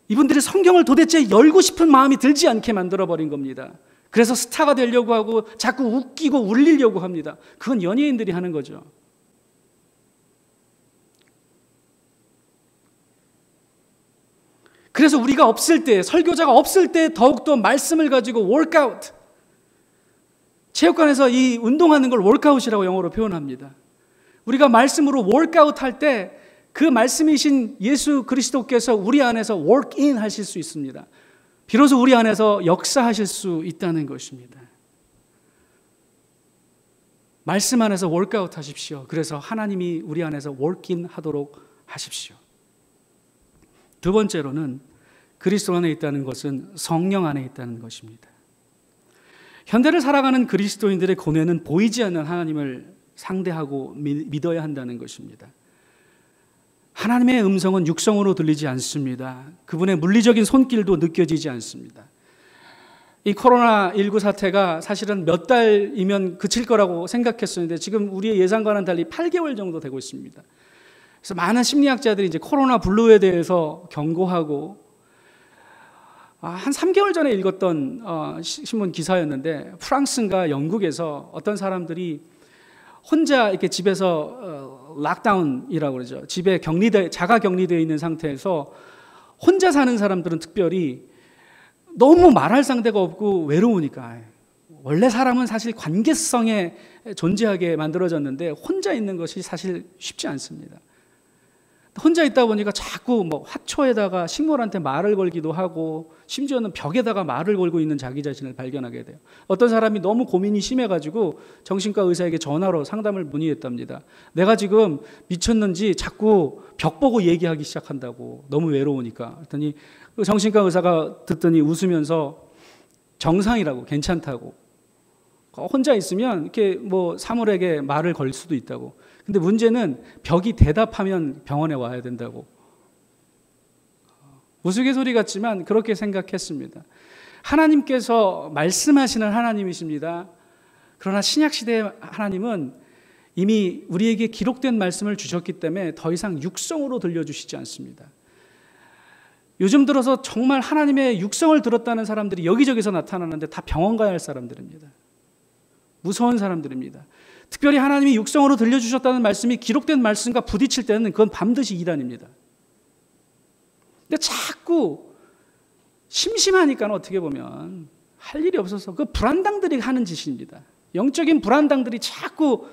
이분들이 성경을 도대체 열고 싶은 마음이 들지 않게 만들어버린 겁니다. 그래서 스타가 되려고 하고 자꾸 웃기고 울리려고 합니다. 그건 연예인들이 하는 거죠. 그래서 우리가 없을 때, 설교자가 없을 때 더욱더 말씀을 가지고 워크아웃, 체육관에서 이 운동하는 걸 워크아웃이라고 영어로 표현합니다. 우리가 말씀으로 워크아웃 할 때 그 말씀이신 예수 그리스도께서 우리 안에서 워크인 하실 수 있습니다. 비로소 우리 안에서 역사하실 수 있다는 것입니다. 말씀 안에서 워크아웃 하십시오. 그래서 하나님이 우리 안에서 워크인 하도록 하십시오. 두 번째로는 그리스도 안에 있다는 것은 성령 안에 있다는 것입니다. 현대를 살아가는 그리스도인들의 고뇌는 보이지 않는 하나님을 상대하고 믿어야 한다는 것입니다. 하나님의 음성은 육성으로 들리지 않습니다. 그분의 물리적인 손길도 느껴지지 않습니다. 이 코로나19 사태가 사실은 몇 달이면 그칠 거라고 생각했었는데 지금 우리의 예상과는 달리 8개월 정도 되고 있습니다. 그래서 많은 심리학자들이 이제 코로나 블루에 대해서 경고하고, 한 3개월 전에 읽었던 신문 기사였는데, 프랑스인가 영국에서 어떤 사람들이 혼자 이렇게 집에서 락다운이라고 그러죠. 집에 자가 격리되어 있는 상태에서 혼자 사는 사람들은 특별히 너무 말할 상대가 없고 외로우니까, 원래 사람은 사실 관계성에 존재하게 만들어졌는데 혼자 있는 것이 사실 쉽지 않습니다. 혼자 있다 보니까 자꾸 뭐 화초에다가 식물한테 말을 걸기도 하고, 심지어는 벽에다가 말을 걸고 있는 자기 자신을 발견하게 돼요. 어떤 사람이 너무 고민이 심해가지고 정신과 의사에게 전화로 상담을 문의했답니다. 내가 지금 미쳤는지 자꾸 벽 보고 얘기하기 시작한다고, 너무 외로우니까. 그랬더니 정신과 의사가 듣더니 웃으면서 정상이라고, 괜찮다고, 혼자 있으면 이렇게 뭐 사물에게 말을 걸 수도 있다고. 근데 문제는 벽이 대답하면 병원에 와야 된다고. 우스갯소리 같지만 그렇게 생각했습니다. 하나님께서 말씀하시는 하나님이십니다. 그러나 신약시대의 하나님은 이미 우리에게 기록된 말씀을 주셨기 때문에 더 이상 육성으로 들려주시지 않습니다. 요즘 들어서 정말 하나님의 육성을 들었다는 사람들이 여기저기서 나타나는데 다 병원 가야 할 사람들입니다. 무서운 사람들입니다. 특별히 하나님이 육성으로 들려주셨다는 말씀이 기록된 말씀과 부딪힐 때는 그건 반드시 이단입니다. 근데 자꾸 심심하니까 어떻게 보면 할 일이 없어서 그 불안당들이 하는 짓입니다. 영적인 불안당들이 자꾸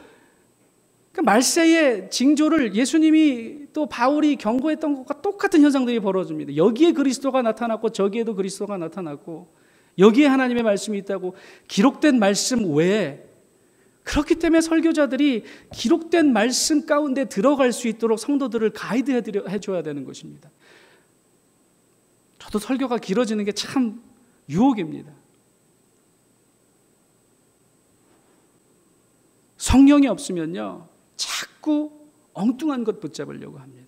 그 말세의 징조를 예수님이 또 바울이 경고했던 것과 똑같은 현상들이 벌어집니다. 여기에 그리스도가 나타났고 저기에도 그리스도가 나타났고, 여기에 하나님의 말씀이 있다고, 기록된 말씀 외에 그렇기 때문에 설교자들이 기록된 말씀 가운데 들어갈 수 있도록 성도들을 가이드해 줘야 되는 것입니다. 저도 설교가 길어지는 게 참 유혹입니다. 성령이 없으면요, 자꾸 엉뚱한 것 붙잡으려고 합니다.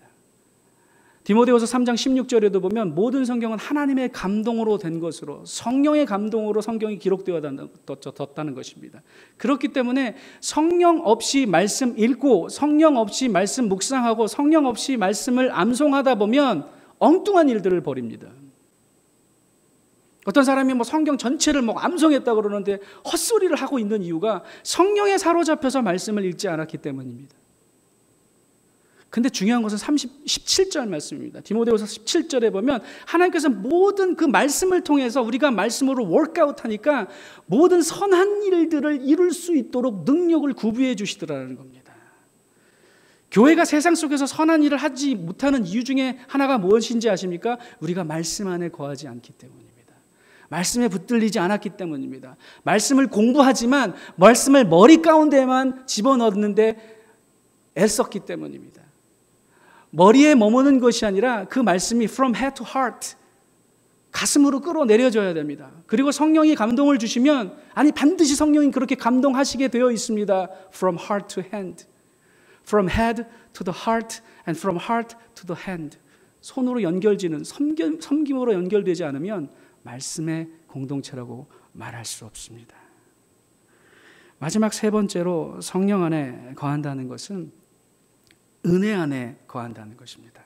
디모데후서 3장 16절에도 보면 모든 성경은 하나님의 감동으로 된 것으로, 성령의 감동으로 성경이 기록되었다는 것입니다. 그렇기 때문에 성령 없이 말씀 읽고, 성령 없이 말씀 묵상하고, 성령 없이 말씀을 암송하다 보면 엉뚱한 일들을 벌입니다. 어떤 사람이 성경 전체를 암송했다고 그러는데 헛소리를 하고 있는 이유가 성령에 사로잡혀서 말씀을 읽지 않았기 때문입니다. 근데 중요한 것은 17절 말씀입니다. 디모데후서 17절에 보면 하나님께서 모든 그 말씀을 통해서 우리가 말씀으로 워크아웃 하니까 모든 선한 일들을 이룰 수 있도록 능력을 구비해 주시더라는 겁니다. 교회가 세상 속에서 선한 일을 하지 못하는 이유 중에 하나가 무엇인지 아십니까? 우리가 말씀 안에 거하지 않기 때문입니다. 말씀에 붙들리지 않았기 때문입니다. 말씀을 공부하지만 말씀을 머리 가운데만 집어넣는데 애썼기 때문입니다. 머리에 머무는 것이 아니라 그 말씀이 from head to heart, 가슴으로 끌어내려져야 됩니다. 그리고 성령이 감동을 주시면, 아니 반드시 성령이 그렇게 감동하시게 되어 있습니다. From heart to hand, from head to the heart and from heart to the hand. 손으로 연결지는 섬김으로 연결되지 않으면 말씀의 공동체라고 말할 수 없습니다. 마지막 세 번째로 성령 안에 거한다는 것은 은혜 안에 거한다는 것입니다.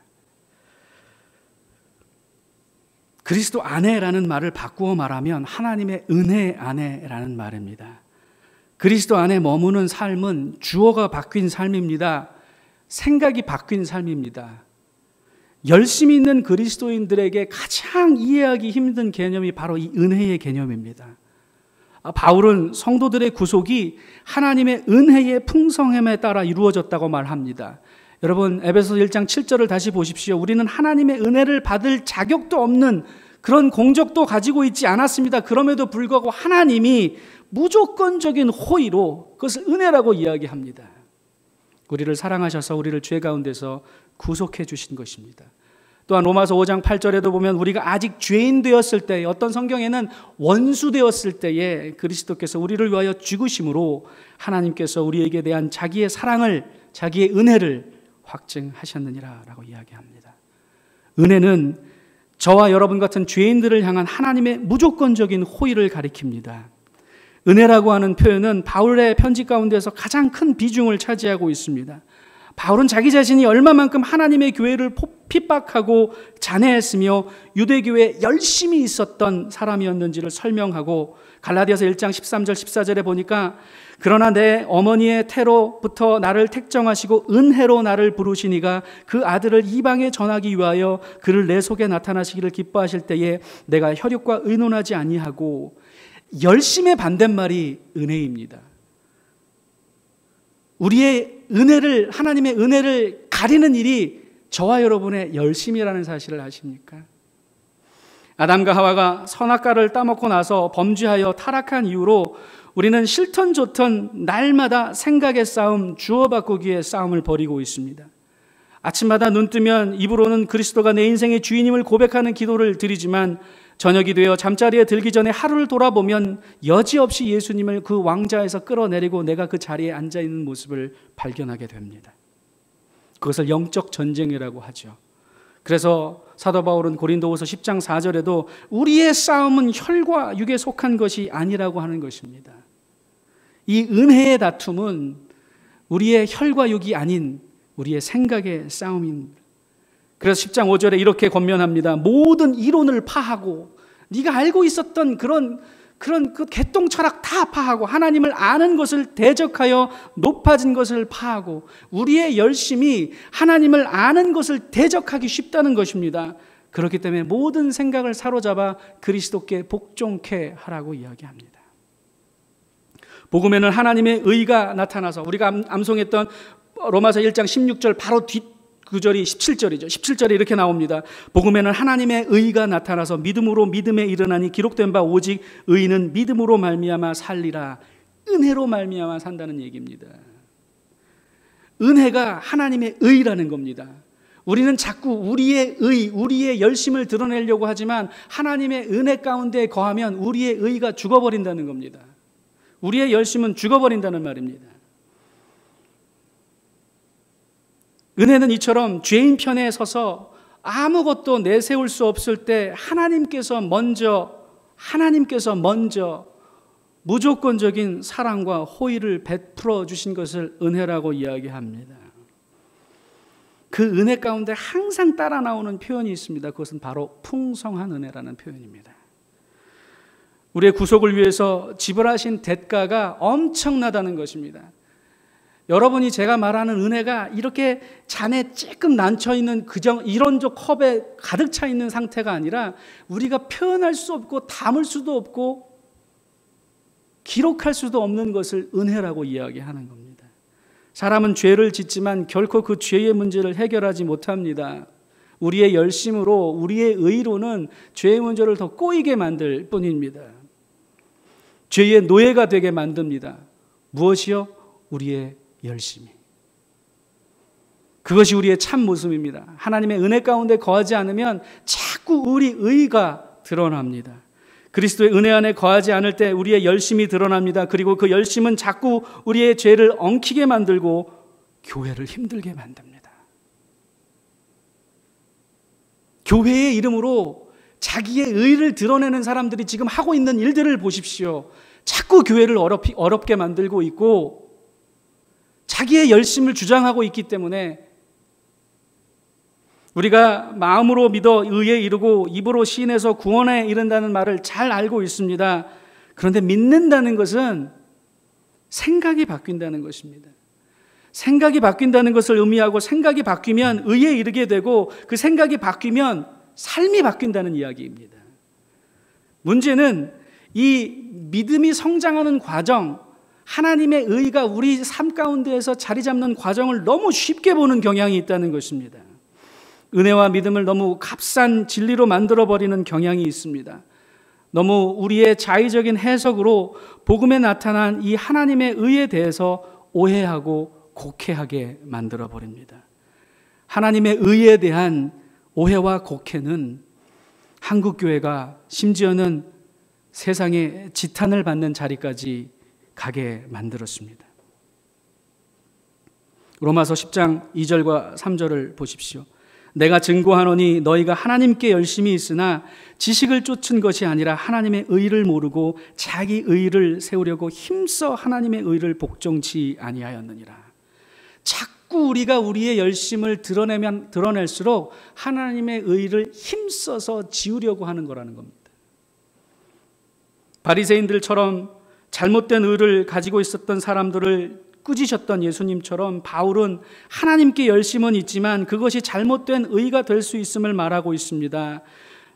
그리스도 안에라는 말을 바꾸어 말하면 하나님의 은혜 안에라는 말입니다. 그리스도 안에 머무는 삶은 주어가 바뀐 삶입니다. 생각이 바뀐 삶입니다. 열심히 있는 그리스도인들에게 가장 이해하기 힘든 개념이 바로 이 은혜의 개념입니다. 바울은 성도들의 구속이 하나님의 은혜의 풍성함에 따라 이루어졌다고 말합니다. 여러분, 에베소서 1장 7절을 다시 보십시오. 우리는 하나님의 은혜를 받을 자격도 없는 그런 공적도 가지고 있지 않았습니다. 그럼에도 불구하고 하나님이 무조건적인 호의로 그것을 은혜라고 이야기합니다. 우리를 사랑하셔서 우리를 죄 가운데서 구속해 주신 것입니다. 또한 로마서 5장 8절에도 보면 우리가 아직 죄인 되었을 때, 어떤 성경에는 원수 되었을 때에 그리스도께서 우리를 위하여 죽으심으로 하나님께서 우리에게 대한 자기의 사랑을, 자기의 은혜를 확증하셨느니라 라고 이야기합니다. 은혜는 저와 여러분 같은 죄인들을 향한 하나님의 무조건적인 호의를 가리킵니다. 은혜라고 하는 표현은 바울의 편지 가운데서 가장 큰 비중을 차지하고 있습니다. 바울은 자기 자신이 얼마만큼 하나님의 교회를 핍박하고 잔해했으며 유대교회에 열심히 있었던 사람이었는지를 설명하고, 갈라디아서 1장 13절 14절에 보니까 그러나 내 어머니의 태로부터 나를 택정하시고 은혜로 나를 부르시니가 그 아들을 이방에 전하기 위하여 그를 내 속에 나타나시기를 기뻐하실 때에 내가 혈육과 의논하지 아니하고, 열심의 반대말이 은혜입니다. 우리의 은혜를, 하나님의 은혜를 가리는 일이 저와 여러분의 열심이라는 사실을 아십니까? 아담과 하와가 선악과를 따먹고 나서 범죄하여 타락한 이후로 우리는 싫던 좋던 날마다 생각의 싸움, 주어 바꾸기의 싸움을 벌이고 있습니다. 아침마다 눈 뜨면 입으로는 그리스도가 내 인생의 주인임을 고백하는 기도를 드리지만 저녁이 되어 잠자리에 들기 전에 하루를 돌아보면 여지없이 예수님을 그 왕좌에서 끌어내리고 내가 그 자리에 앉아있는 모습을 발견하게 됩니다. 그것을 영적 전쟁이라고 하죠. 그래서 사도 바울은 고린도후서 10장 4절에도 우리의 싸움은 혈과 육에 속한 것이 아니라고 하는 것입니다. 이 은혜의 다툼은 우리의 혈과 육이 아닌 우리의 생각의 싸움입니다. 그래서 10장 5절에 이렇게 권면합니다. 모든 이론을 파하고, 네가 알고 있었던 그런 그 개똥 철학 다 파하고, 하나님을 아는 것을 대적하여 높아진 것을 파하고, 우리의 열심이 하나님을 아는 것을 대적하기 쉽다는 것입니다. 그렇기 때문에 모든 생각을 사로잡아 그리스도께 복종케 하라고 이야기합니다. 복음에는 하나님의 의가 나타나서, 우리가 암송했던 로마서 1장 16절 바로 뒷 구절이 17절이죠. 17절에 이렇게 나옵니다. 복음에는 하나님의 의가 나타나서 믿음으로 믿음에 이르나니 기록된 바 오직 의인은 믿음으로 말미암아 살리라. 은혜로 말미암아 산다는 얘기입니다. 은혜가 하나님의 의라는 겁니다. 우리는 자꾸 우리의 의, 우리의 열심을 드러내려고 하지만 하나님의 은혜 가운데 거하면 우리의 의가 죽어버린다는 겁니다. 우리의 열심은 죽어버린다는 말입니다. 은혜는 이처럼 죄인 편에 서서 아무것도 내세울 수 없을 때 하나님께서 먼저 무조건적인 사랑과 호의를 베풀어 주신 것을 은혜라고 이야기합니다. 그 은혜 가운데 항상 따라 나오는 표현이 있습니다. 그것은 바로 풍성한 은혜라는 표현입니다. 우리의 구속을 위해서 지불하신 대가가 엄청나다는 것입니다. 여러분이 제가 말하는 은혜가 이렇게 잔에 찔끔 난처있는 이런 컵에 가득 차 있는 상태가 아니라 우리가 표현할 수 없고 담을 수도 없고 기록할 수도 없는 것을 은혜라고 이야기하는 겁니다. 사람은 죄를 짓지만 결코 그 죄의 문제를 해결하지 못합니다. 우리의 열심으로, 우리의 의로는 죄의 문제를 더 꼬이게 만들 뿐입니다. 죄의 노예가 되게 만듭니다. 무엇이요? 우리의 열심이. 그것이 우리의 참 모습입니다. 하나님의 은혜 가운데 거하지 않으면 자꾸 우리 의가 드러납니다. 그리스도의 은혜 안에 거하지 않을 때 우리의 열심이 드러납니다. 그리고 그 열심은 자꾸 우리의 죄를 엉키게 만들고 교회를 힘들게 만듭니다. 교회의 이름으로 자기의 의를 드러내는 사람들이 지금 하고 있는 일들을 보십시오. 자꾸 교회를 어렵게 만들고 있고 자기의 열심을 주장하고 있기 때문에 우리가 마음으로 믿어 의에 이르고 입으로 시인해서 구원에 이른다는 말을 잘 알고 있습니다. 그런데 믿는다는 것은 생각이 바뀐다는 것입니다. 생각이 바뀐다는 것을 의미하고 생각이 바뀌면 의에 이르게 되고 그 생각이 바뀌면 삶이 바뀐다는 이야기입니다. 문제는 이 믿음이 성장하는 과정, 하나님의 의가 우리 삶 가운데에서 자리 잡는 과정을 너무 쉽게 보는 경향이 있다는 것입니다. 은혜와 믿음을 너무 값싼 진리로 만들어버리는 경향이 있습니다. 너무 우리의 자의적인 해석으로 복음에 나타난 이 하나님의 의에 대해서 오해하고 곡해하게 만들어버립니다. 하나님의 의에 대한 오해와 곡해는 한국교회가 심지어는 세상에 지탄을 받는 자리까지 가게 만들었습니다. 로마서 10장 2절과 3절을 보십시오. 내가 증거하노니 너희가 하나님께 열심히 있으나 지식을 쫓은 것이 아니라 하나님의 의를 모르고 자기 의를 세우려고 힘써 하나님의 의를 복종치 아니하였느니라. 자꾸 우리가 우리의 열심을 드러낼수록 하나님의 의를 힘써서 지우려고 하는 거라는 겁니다. 바리새인들처럼 잘못된 의를 가지고 있었던 사람들을 꾸짖으셨던 예수님처럼 바울은 하나님께 열심은 있지만 그것이 잘못된 의가 될 수 있음을 말하고 있습니다.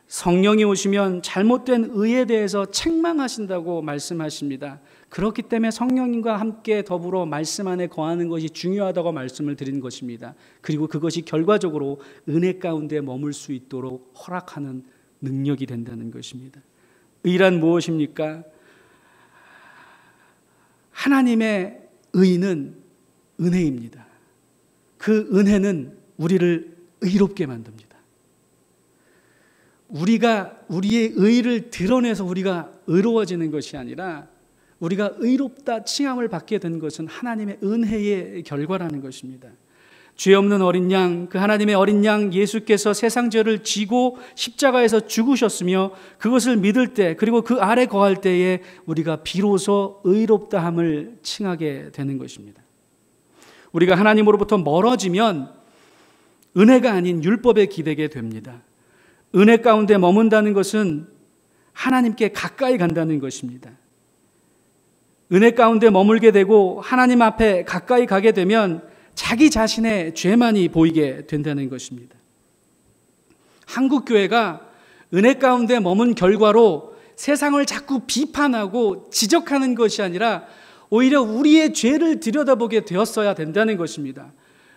성령이 오시면 잘못된 의에 대해서 책망하신다고 말씀하십니다. 그렇기 때문에 성령님과 함께 더불어 말씀 안에 거하는 것이 중요하다고 말씀을 드린 것입니다. 그리고 그것이 결과적으로 은혜 가운데 머물 수 있도록 허락하는 능력이 된다는 것입니다. 의란 무엇입니까? 하나님의 의는 은혜입니다. 그 은혜는 우리를 의롭게 만듭니다. 우리가 우리의 의를 드러내서 우리가 의로워지는 것이 아니라 우리가 의롭다 칭함을 받게 된 것은 하나님의 은혜의 결과라는 것입니다. 죄 없는 어린 양, 그 하나님의 어린 양 예수께서 세상 죄를 지고 십자가에서 죽으셨으며 그것을 믿을 때 그리고 그 아래 거할 때에 우리가 비로소 의롭다함을 칭하게 되는 것입니다. 우리가 하나님으로부터 멀어지면 은혜가 아닌 율법에 기대게 됩니다. 은혜 가운데 머문다는 것은 하나님께 가까이 간다는 것입니다. 은혜 가운데 머물게 되고 하나님 앞에 가까이 가게 되면 자기 자신의 죄만이 보이게 된다는 것입니다. 한국교회가 은혜 가운데 머문 결과로 세상을 자꾸 비판하고 지적하는 것이 아니라 오히려 우리의 죄를 들여다보게 되었어야 된다는 것입니다.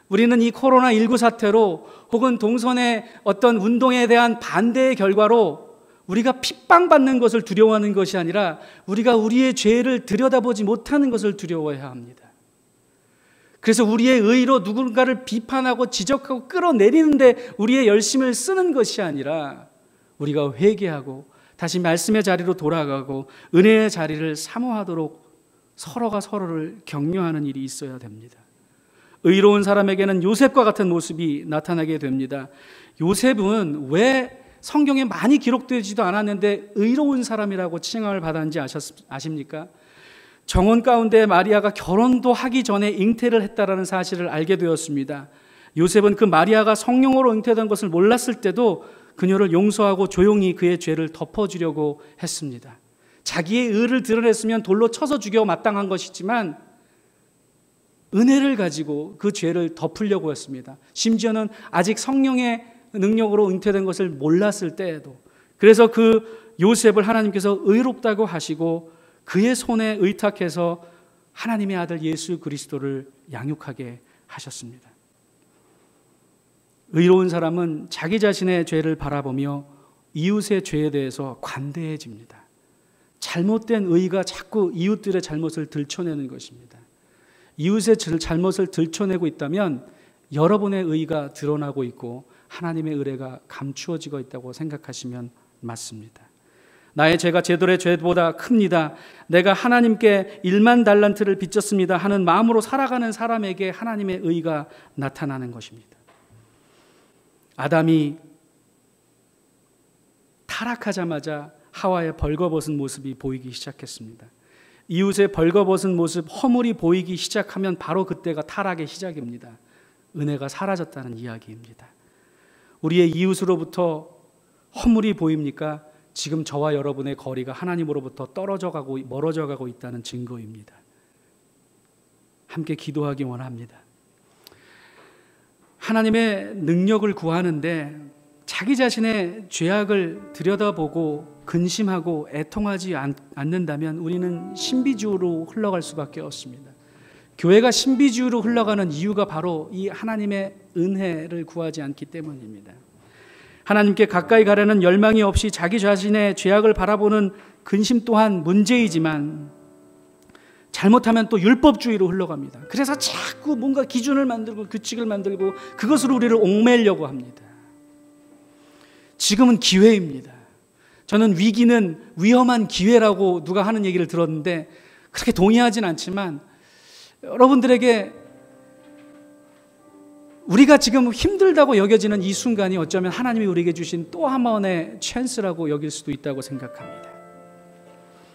우리는 이 코로나19 사태로 혹은 동선의 어떤 운동에 대한 반대의 결과로 우리가 핍박받는 것을 두려워하는 것이 아니라 우리가 우리의 죄를 들여다보지 못하는 것을 두려워해야 합니다. 그래서 우리의 의로 누군가를 비판하고 지적하고 끌어내리는데 우리의 열심을 쓰는 것이 아니라 우리가 회개하고 다시 말씀의 자리로 돌아가고 은혜의 자리를 사모하도록 서로가 서로를 격려하는 일이 있어야 됩니다. 의로운 사람에게는 요셉과 같은 모습이 나타나게 됩니다. 요셉은 왜 성경에 많이 기록되지도 않았는데 의로운 사람이라고 칭함을 받았는지 아십니까? 정원 가운데 마리아가 결혼도 하기 전에 잉태를 했다라는 사실을 알게 되었습니다. 요셉은 그 마리아가 성령으로 잉태된 것을 몰랐을 때도 그녀를 용서하고 조용히 그의 죄를 덮어주려고 했습니다. 자기의 의를 드러냈으면 돌로 쳐서 죽여 마땅한 것이지만 은혜를 가지고 그 죄를 덮으려고 했습니다. 심지어는 아직 성령의 능력으로 잉태된 것을 몰랐을 때에도. 그래서 그 요셉을 하나님께서 의롭다고 하시고 그의 손에 의탁해서 하나님의 아들 예수 그리스도를 양육하게 하셨습니다. 의로운 사람은 자기 자신의 죄를 바라보며 이웃의 죄에 대해서 관대해집니다. 잘못된 의가 자꾸 이웃들의 잘못을 들춰내는 것입니다. 이웃의 잘못을 들춰내고 있다면 여러분의 의가 드러나고 있고 하나님의 의뢰가 감추어지고 있다고 생각하시면 맞습니다. 나의 죄가 제들의 죄보다 큽니다. 내가 하나님께 1만 달란트를 빚졌습니다 하는 마음으로 살아가는 사람에게 하나님의 의가 나타나는 것입니다. 아담이 타락하자마자 하와의 벌거벗은 모습이 보이기 시작했습니다. 이웃의 벌거벗은 모습, 허물이 보이기 시작하면 바로 그때가 타락의 시작입니다. 은혜가 사라졌다는 이야기입니다. 우리의 이웃으로부터 허물이 보입니까? 지금 저와 여러분의 거리가 하나님으로부터 떨어져가고 멀어져가고 있다는 증거입니다. 함께 기도하기 원합니다. 하나님의 능력을 구하는데 자기 자신의 죄악을 들여다보고 근심하고 애통하지 않는다면 우리는 신비주의로 흘러갈 수밖에 없습니다. 교회가 신비주의로 흘러가는 이유가 바로 이 하나님의 은혜를 구하지 않기 때문입니다. 하나님께 가까이 가려는 열망이 없이 자기 자신의 죄악을 바라보는 근심 또한 문제이지만 잘못하면 또 율법주의로 흘러갑니다. 그래서 자꾸 뭔가 기준을 만들고 규칙을 만들고 그것으로 우리를 옥매려고 합니다. 지금은 기회입니다. 저는 위기는 위험한 기회라고 누가 하는 얘기를 들었는데 그렇게 동의하진 않지만 여러분들에게 우리가 지금 힘들다고 여겨지는 이 순간이 어쩌면 하나님이 우리에게 주신 또 한 번의 찬스라고 여길 수도 있다고 생각합니다.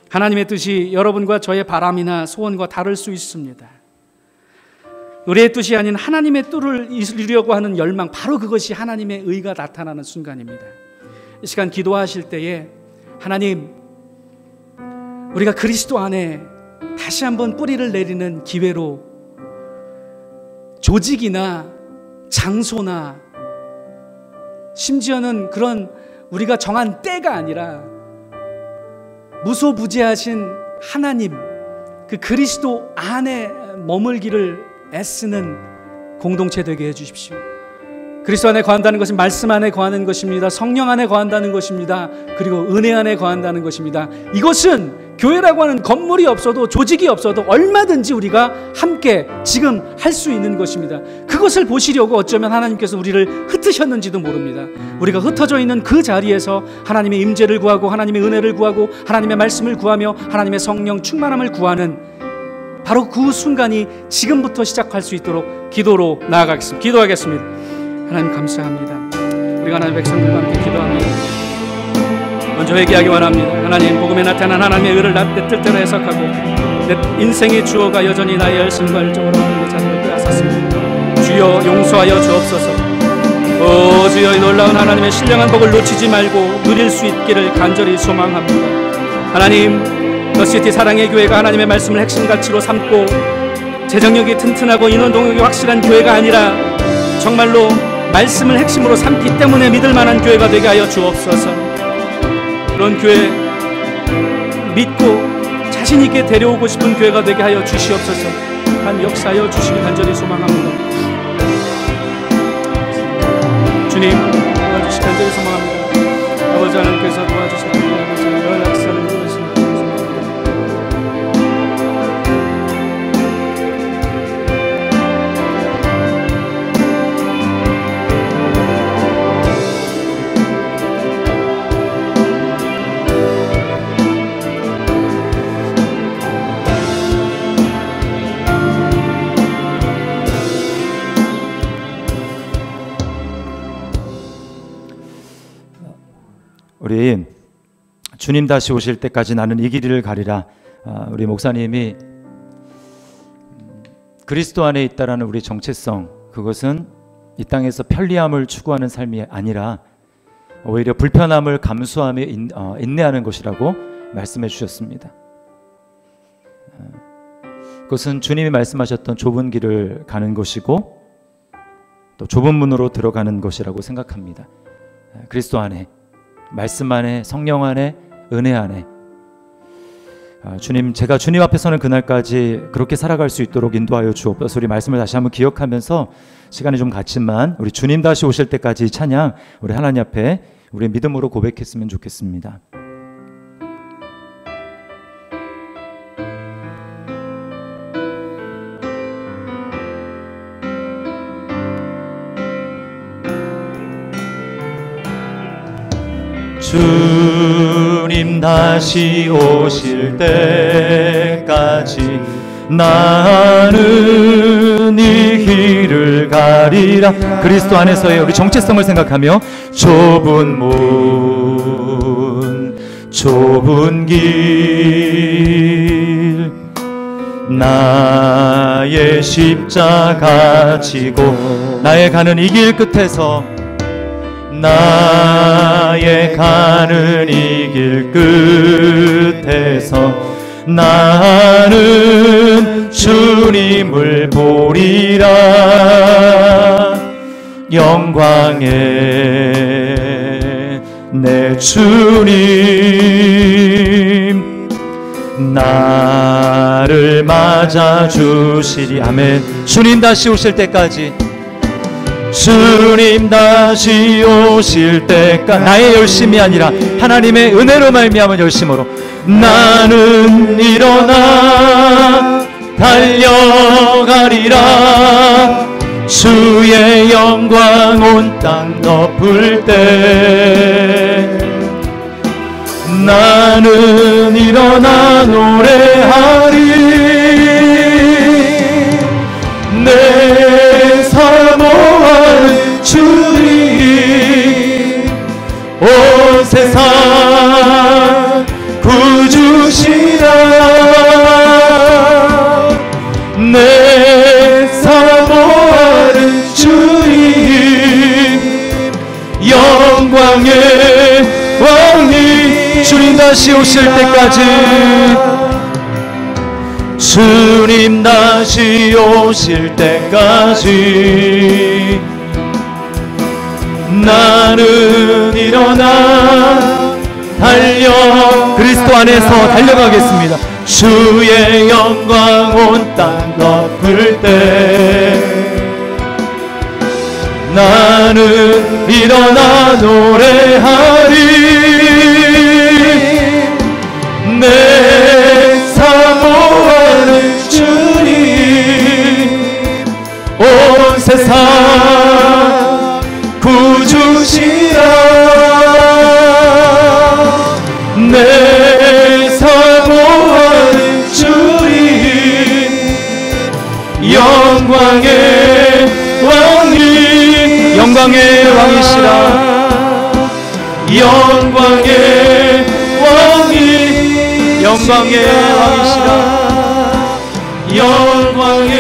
하나님의 뜻이 여러분과 저의 바람이나 소원과 다를 수 있습니다. 우리의 뜻이 아닌 하나님의 뜻을 이루려고 하는 열망, 바로 그것이 하나님의 의가 나타나는 순간입니다. 이 시간 기도하실 때에 하나님, 우리가 그리스도 안에 다시 한번 뿌리를 내리는 기회로 조직이나 장소나 심지어는 그런 우리가 정한 때가 아니라 무소부재하신 하나님, 그 그리스도 안에 머물기를 애쓰는 공동체 되게 해주십시오. 그리스도 안에 거한다는 것은 말씀 안에 거하는 것입니다. 성령 안에 거한다는 것입니다. 그리고 은혜 안에 거한다는 것입니다. 이것은 교회라고 하는 건물이 없어도 조직이 없어도 얼마든지 우리가 함께 지금 할 수 있는 것입니다. 그것을 보시려고 어쩌면 하나님께서 우리를 흩으셨는지도 모릅니다. 우리가 흩어져 있는 그 자리에서 하나님의 임재를 구하고 하나님의 은혜를 구하고 하나님의 말씀을 구하며 하나님의 성령 충만함을 구하는 바로 그 순간이 지금부터 시작할 수 있도록 기도로 나아가겠습니다. 기도하겠습니다. 하나님 감사합니다. 우리가 하나님의 백성들과 함께 기도합니다. 먼저 회개하기 원합니다. 하나님, 복음에 나타난 하나님의 의를 내 뜻대로 해석하고 내 인생의 주어가 여전히 나의 열심과 열정으로 하나님의 자리를 빼앗았습니다. 주여 용서하여 주옵소서. 오 주여, 이 놀라운 하나님의 신령한 복을 놓치지 말고 누릴 수 있기를 간절히 소망합니다. 하나님, 더시티 사랑의 교회가 하나님의 말씀을 핵심 가치로 삼고 재정력이 튼튼하고 인원 동역이 확실한 교회가 아니라 정말로 말씀을 핵심으로 삼기 때문에 믿을 만한 교회가 되게 하여 주옵소서. 그런 교회 믿고 자신 있게 데려오고 싶은 교회가 되게 하여 주시옵소서. 한 역사하여 주시기 간절히 소망합니다. 주님, 도와주시기 간절히 소망합니다. 아버지 하나님께서 도와주셨던 아버지 연락사를 이루어지는 우리 주님 다시 오실 때까지 나는 이 길을 가리라. 우리 목사님이 그리스도 안에 있다라는 우리 정체성, 그것은 이 땅에서 편리함을 추구하는 삶이 아니라 오히려 불편함을 감수하며 인내하는 것이라고 말씀해 주셨습니다. 그것은 주님이 말씀하셨던 좁은 길을 가는 것이고 또 좁은 문으로 들어가는 것이라고 생각합니다. 그리스도 안에, 말씀 안에, 성령 안에, 은혜 안에. 주님, 제가 주님 앞에 서는 그날까지 그렇게 살아갈 수 있도록 인도하여 주옵소서. 우리 말씀을 다시 한번 기억하면서 시간이 좀 갔지만 우리 주님 다시 오실 때까지 찬양 우리 하나님 앞에 우리 믿음으로 고백했으면 좋겠습니다. 주님 다시 오실 때까지 나는 이 길을 가리라. 그리스도 안에서의 우리 정체성을 생각하며 좁은 문, 좁은 길, 나의 십자가 지고 나의 가는 이 길 끝에서, 나의 가는 이 길 끝에서 나는 주님을 보리라. 영광의 내 주님 나를 맞아주시리. 아멘. 주님 다시 오실 때까지, 주님 다시 오실 때까지 나의 열심이 아니라 하나님의 은혜로 말미암은 열심으로 나는 일어나 달려가리라. 주의 영광 온 땅 덮을 때 나는 일어나 노래하리. 내 사모하는 주님 온 세상 구주시라. 내 사모하는 주님 영광의 왕이 주님 다시 오실 때까지, 주님 다시 오실 때까지 나는 일어나 달려 그리스도 안에서 달려가겠습니다. 주의 영광 온 땅 덮을 때 나는 일어나 노래하리. 내 사모하는 주님 온 세상 구주시라. 내 사모하는 주님 영광의 왕이, 영광의 왕이시라. 영광의 왕이, 영광의 왕이시라. 영광의